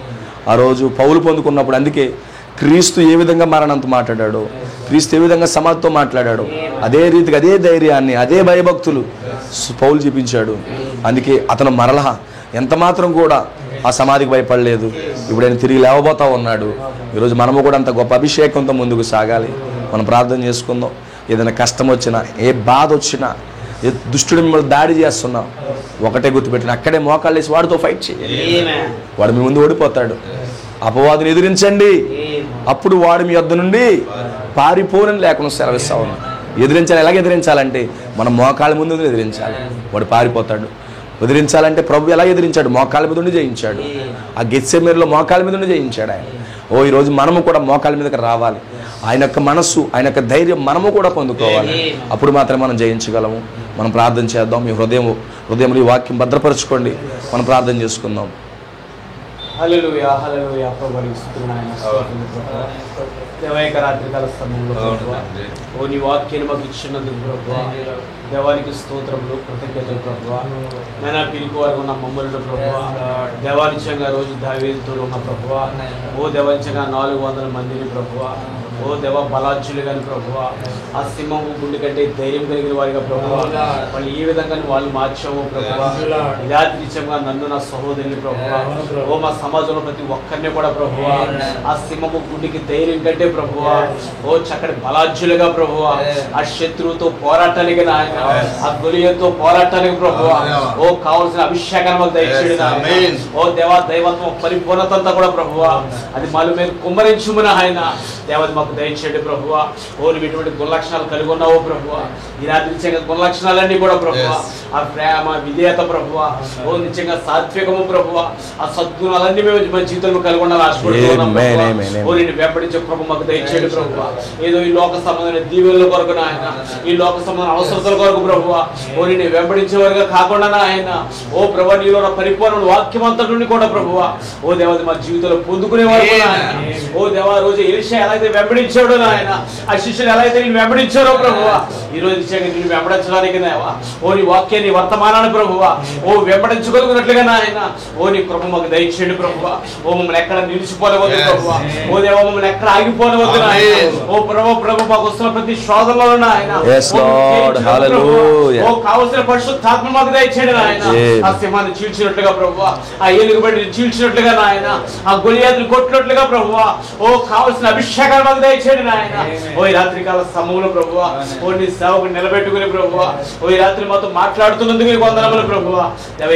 ఆ రోజు పౌలు పొందుకున్నప్పుడు అందుకే క్రీస్తు ఏ విధంగా మరణంతో మాట్లాడాడో, క్రీస్తు ఏ విధంగా సమాధితో మాట్లాడాడో అదే రీతిగా అదే ధైర్యాన్ని, అదే భయభక్తులు పౌలు చూపించాడు. అందుకే అతను మరలా ఎంత మాత్రం కూడా ఆ సమాధికి భయపడలేదు. ఇప్పుడు ఆయన తిరిగి లేవబోతా ఉన్నాడు. ఈరోజు మనము కూడా అంత గొప్ప అభిషేకంతో ముందుకు సాగాలి. మనం ప్రార్థన చేసుకుందాం. ఏదైనా కష్టం వచ్చినా, ఏ బాధ వచ్చినా, ఏ దుష్టుడు మిమ్మల్ని దాడి చేస్తున్నా ఒకటే గుర్తుపెట్టిన అక్కడే మోకాళ్ళు వేసి వాడితో ఫైట్ చేయండి. వాడు మీ ముందు ఓడిపోతాడు. అపవాదుని ఎదిరించండి, అప్పుడు వాడు మీ వద్ద నుండి పారిపోనని లేకుండా సెలవిస్తా ఉన్నా. ఎదిరించాలి. ఎలాగ ఎదిరించాలంటే మనం మోకాళ్ళ ముందు ఎదిరించాలి. వాడు పారిపోతాడు. ఎదిరించాలంటే ప్రభు ఎలా ఎదిరించాడు? మోకాళ్ళ మీద ఉండి జయించాడు. ఆ గెత్సెమనేలో మోకాళ్ళ మీద ఉండి జయించాడు ఆయన. ఈరోజు మనము కూడా మోకాళ్ళ మీదకి రావాలి. ఆయన యొక్క మనస్సు, ఆయన యొక్క ధైర్యం మనము కూడా పొందుకోవాలి. అప్పుడు మాత్రమే మనం జయించగలము. మనం ప్రార్థన చేద్దాం. మీ హృదయంలో ఈ వాక్యం భద్రపరచుకోండి. మనం ప్రార్థన చేసుకుందాం. హల్లెలూయా హల్లెలూయా. ప్రభువుని స్తుతిస్తున్నాను. దేవాయక రాత్రికాల సమయంలో ఓ నీ వాక్యాన్ని మాకు ఇచ్చినందుకు ప్రభువా దేవానికి స్తోత్రములు, కృతజ్ఞతలు ప్రభువా. నేను పిరికి వారు ఉన్న మమ్మల్ని ప్రభువా దేవానిత్యంగా రోజు దావీదుతో ఉన్న ప్రభువా ఓ దేవానిత్యంగా 400 మందిని ప్రభువా ఓ దేవ బలాజ్యులు కానీ ప్రభువా ఆ సింహము గుండె కంటే ధైర్యం కలిగిన వారిగా ప్రభువా వాళ్ళు ఈ విధంగా వాళ్ళు మార్చాము ప్రభువా. యాదృచ్ఛంగా నన్ను, నా సహోదరుని ప్రభువా ఓ మా సమాజంలో ప్రతి ఒక్కరిని కూడా ప్రభువా ఆ సింహము గుండెకి ధైర్యం కంటే ప్రభువా ఓ చక్కటి బలాజ్యులుగా ప్రభువా ఆ శత్రువుతో పోరాటానికి నాయన, ఆ గొలియతో పోరాటానికి ప్రభువా ఓ కావాల్సిన అభిషేకాన్ని మాకు దయచేయడం ఓ దేవా దైవత్వం పరిపూర్ణత అంతా కూడా ప్రభువా అది మాలు మీద కుమ్మరించుమని ఆయన దేవత మాకు దయచేయండి ప్రభువా. ఓ నువ్వు ఇటువంటి గుణలక్షణాలు కలిగి ఉన్నావు ప్రభువా. ఈ రాత్రి నిత్యంగా గుణలక్షణాలన్నీ కూడా ప్రభువా ఆ ప్రేమ, విధేయత ప్రభువా ఓ నిత్యంగా సాత్వికము ప్రభువా ఆ సద్గుణాలన్నీ మేము మన జీవితంలో కలిగి ఉండాలని ఆశపడుతున్నాం. ఓ నేను వెంబడించే ప్రభు మాకు దయచేయండి ప్రభువా. ఏదో ఈ లోక సంబంధమైన దీవెనల కొరకు నాయన, ఈ లోక సంబంధమైన అవసరతల కొరకు ప్రభువా ఓ నేను వెంబడించేవారుగా కాకుండా ఆయన ఓ ప్రభు నీలో పరిపూర్ణ వాక్యం అంతటి కూడా ప్రభువా ఓ దేవత మా జీవితంలో పొందుకునేవారు ఓ దేవా. రోజు ఎలీషా ఎలా అయితే వెంబడించాడో నాయన, ఆ శిష్యులు ఎలా అయితే నేను వెంబడించారో ప్రభువా ఈ రోజు నేను వెంబడించడానికి నాయవా ఓ నీ వాక్యాన్ని వర్తమానాన్ని ప్రభువా ఓ వెంబడించగలుగునట్లుగా నాయన ఓ నీ ప్రభు మాకు దయచేయండి ప్రభువా. ఓ మమ్మల్ని ఎక్కడ నిలిచిపోనవద్దు ప్రభువా. ఓ దేవా మమ్మల్ని ఎక్కడ ఆగిపోనవద్దు నాయన. ఓ ప్రభు మాకు వస్తున్న ప్రతి శోధనలో నాయన ఓ కావలసిన పరిశుద్ధాత్మ మాకు దయచేయండి నాయన. ఆ సింహాన్ని చీల్చినట్లుగా ప్రభువా, ఆ ఏలుగు బట్టి చీల్చినట్లుగా నాయన, ఆ గొలియాతులు కొట్టినట్లుగా ప్రభువా ఓ కావలసిన అభిషేకాన్ని మాకు దయచేయండి నాయన. ఓ ఈ రాత్రికాల సమయంలో ప్రభువా ఓ నీ సేవకు నిలబెట్టుకుని ప్రభువా ఓ ఈ రాత్రి మాతో మాట్లాడుతున్నందుకు నీకు వందనములు ప్రభువా.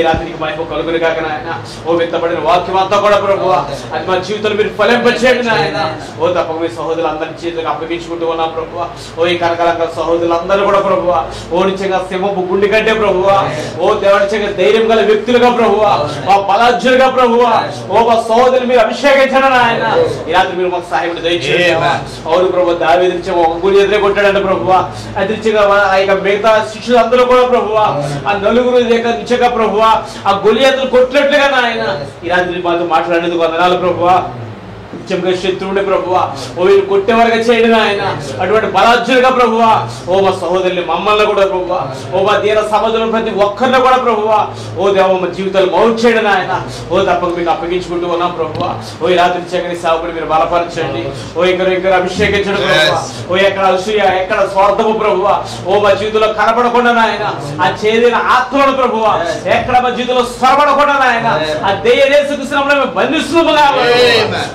ఈ రాత్రికి మహిమ కలుగుని కాక నాయన. ఓ విత్తబడిన వాక్యం అంతా కూడా ప్రభువా అది మా జీవితంలో మీరు ఫలింపచేయండి నాయన. ఓ తప్పక మీ సహోదరులందరి చేతులకు అప్పగించుకుంటూ ఉన్నాం ప్రభువా. ఓ ఈ కనకలంక సహోదరులందరూ కూడా ప్రభువా ఓ నిత్యంగా సింహపు గుండె కంటే ప్రభువా ఓ దేవనిత్యంగా ధైర్యం గల వ్యక్తులుగా ప్రభువా మా బలాజ్యులుగా ప్రభువా ఓ మా సహోదరులు మీరు అభిషేకించండి నాయన. ఈ రాత్రి మీరు మాకు సహాయం దయచేయండి. అవును ప్రభు దావీదు ఒక గురి ఎదురే కొట్టాడంట ప్రభువా. అదిగా ఆ యొక్క మిగతా శిష్యులు అందరూ కూడా ప్రభువా ఆ నలుగురు నిత్యంగా ప్రభువా ఆ గొలియాతులు కొట్టినట్లుగా నాయన ఈ రాత్రి మాతో మాట్లాడేందుకు వందనాలు ప్రభువా. శత్రువుని ప్రభువా ఓ వీళ్ళు కొట్టేవారుగా చేయండి ఆయన. అటువంటి బలాజ్యులుగా ప్రభువా ఓ మా సహోదరుని మమ్మల్ని కూడా ప్రభువా ఓ మా దీన సమాజంలో ప్రతి ఒక్కరిని కూడా ప్రభువా ఓ దేవ మా జీవితాలు మౌట్ చేయండి ఆయన. ఓ తప్పక మీకు అప్పగించుకుంటూ ఉన్నాం ప్రభువా. ఓ ఈ రాత్రి చక్కని సేవకుని మీరు బలపరచండి. ఓ ఇక్కడ అభిషేకించండి ప్రభువా. ఓ ఎక్కడ అసూయ ఎక్కడ స్వార్థము ప్రభువా ఓ మా జీవితంలో కనపడకుండా నాయన. ఆ చేదిన ఆత్మను ప్రభువా ఎక్కడ మా జీవితంలో స్వరపడకుండా నాయన. ఆ దయ్యేసుకృష్ణంలో మేము బంధిస్తున్నాము కాబట్టి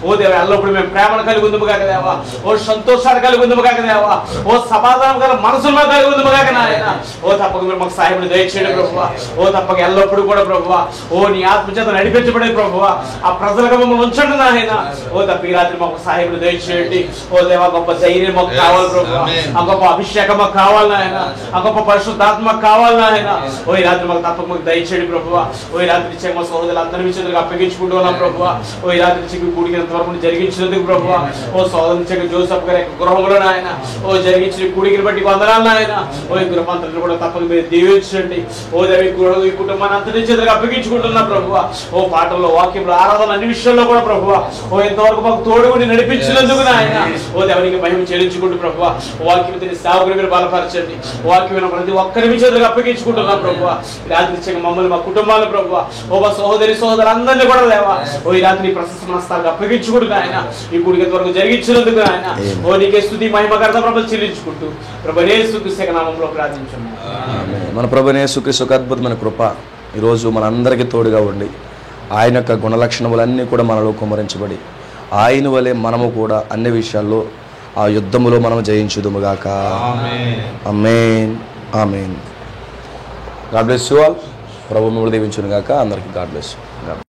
ఓ దేవ ఎల్లప్పుడు మేము ప్రేమను కలిగి ఉందుము కాక దేవా. ఓ సంతోషాన్ని కలిగి ఉందుము కాక దేవా. ఓ సమాధానం గల మనసులో కలిగి ఉందుము కాక నాయన. ఓ తప్పక మీరు మాకు సహాయం దయచేయండి ప్రభువా. ఓ తప్పక ఎల్లప్పుడు కూడా ప్రభువా ఓ నీ ఆత్మచేత నడిపించబడే ప్రభువా ఆ ప్రజలకు మమ్మల్ని ఉంచండి నాయన. ఓ తప్ప ఈ రాత్రి మాకు సహాయం దయచేయండి. ఓ దేవా గొప్ప ధైర్యం మాకు కావాలి ప్రభువా. ఆ గొప్ప అభిషేకం మాకు కావాలి నాయన. ఆ గొప్ప పరిశుద్ధాత్మ మాకు కావాలి నాయన. ఓ ఈ రాత్రి మాకు తప్పక మాకు దయచేయండి ప్రభువా. ఓ ఈ రాత్రి మా సహోదరులు అందరి విషయాలకు అప్పగించుకుంటూ ఉన్నాం ప్రభువా. ఓ ఈ రాత్రి కూడికి వరకు జరిగించినందుకు ప్రభువా ఓ సోదరు జోసఫ్ గారి గృహంలో నాయన ఓ జరిగించిన కూడికిని బట్టి వందనాలు నాయన. ఓ ఈ గృహాంతరం కూడా తప్పక మీరు దీవించండి. ఓ దేవి ఈ కుటుంబాన్ని అంతటి చేతులకు అప్పగించుకుంటున్నా ప్రభువా. ఓ పాటల్లో వాక్యంలో ఆరాధన అన్ని విషయాల్లో కూడా ప్రభువా ఓ ఎంతవరకు మాకు తోడుగుని నడిపించినందుకు నాయన. ఓ దేవునికి మహిమ చెల్లించుకుంటూ ప్రభువా వాక్యం తిని సేవకుని మీరు బలపరచండి. వాక్యం ప్రతి ఒక్కరి మీ చేతులకు అప్పగించుకుంటున్నాం ప్రభువా. రాత్రి మమ్మల్ని మా కుటుంబాలు ప్రభువా ఓ మా సోదరులందరినీ కూడా లేవా ఓ ఈ రాత్రి ప్రశస్త మనస్థానికి అప్పగించుకుంటూ ఆయన ఈ కూడిక వరకు జరిగించినందుకు ఆయన ఓ నీకే స్తుతి మహిమ ఘనత ప్రభువు చెల్లించుకుంటూ ప్రభువే యేసుక్రీస్తు నామములో ప్రార్థించున్నాము. మన ప్రభువే యేసుక్రీస్తు అద్భుతమైన కృప ఈరోజు మనందరికీ తోడుగా ఉండి ఆయన యొక్క గుణలక్షణములన్నీ కూడా మనలో కుమ్మరించబడి ఆయన వలె మనము కూడా అన్ని విషయాల్లో ఆ యుద్ధములో మనం జయించుదుముగాక. ఆమేన్ ఆమేన్. God bless you all. ప్రభు మిమ్మల్ని దీవించును గాక. అందరికీ గాడ్ బ్లెస్ యు.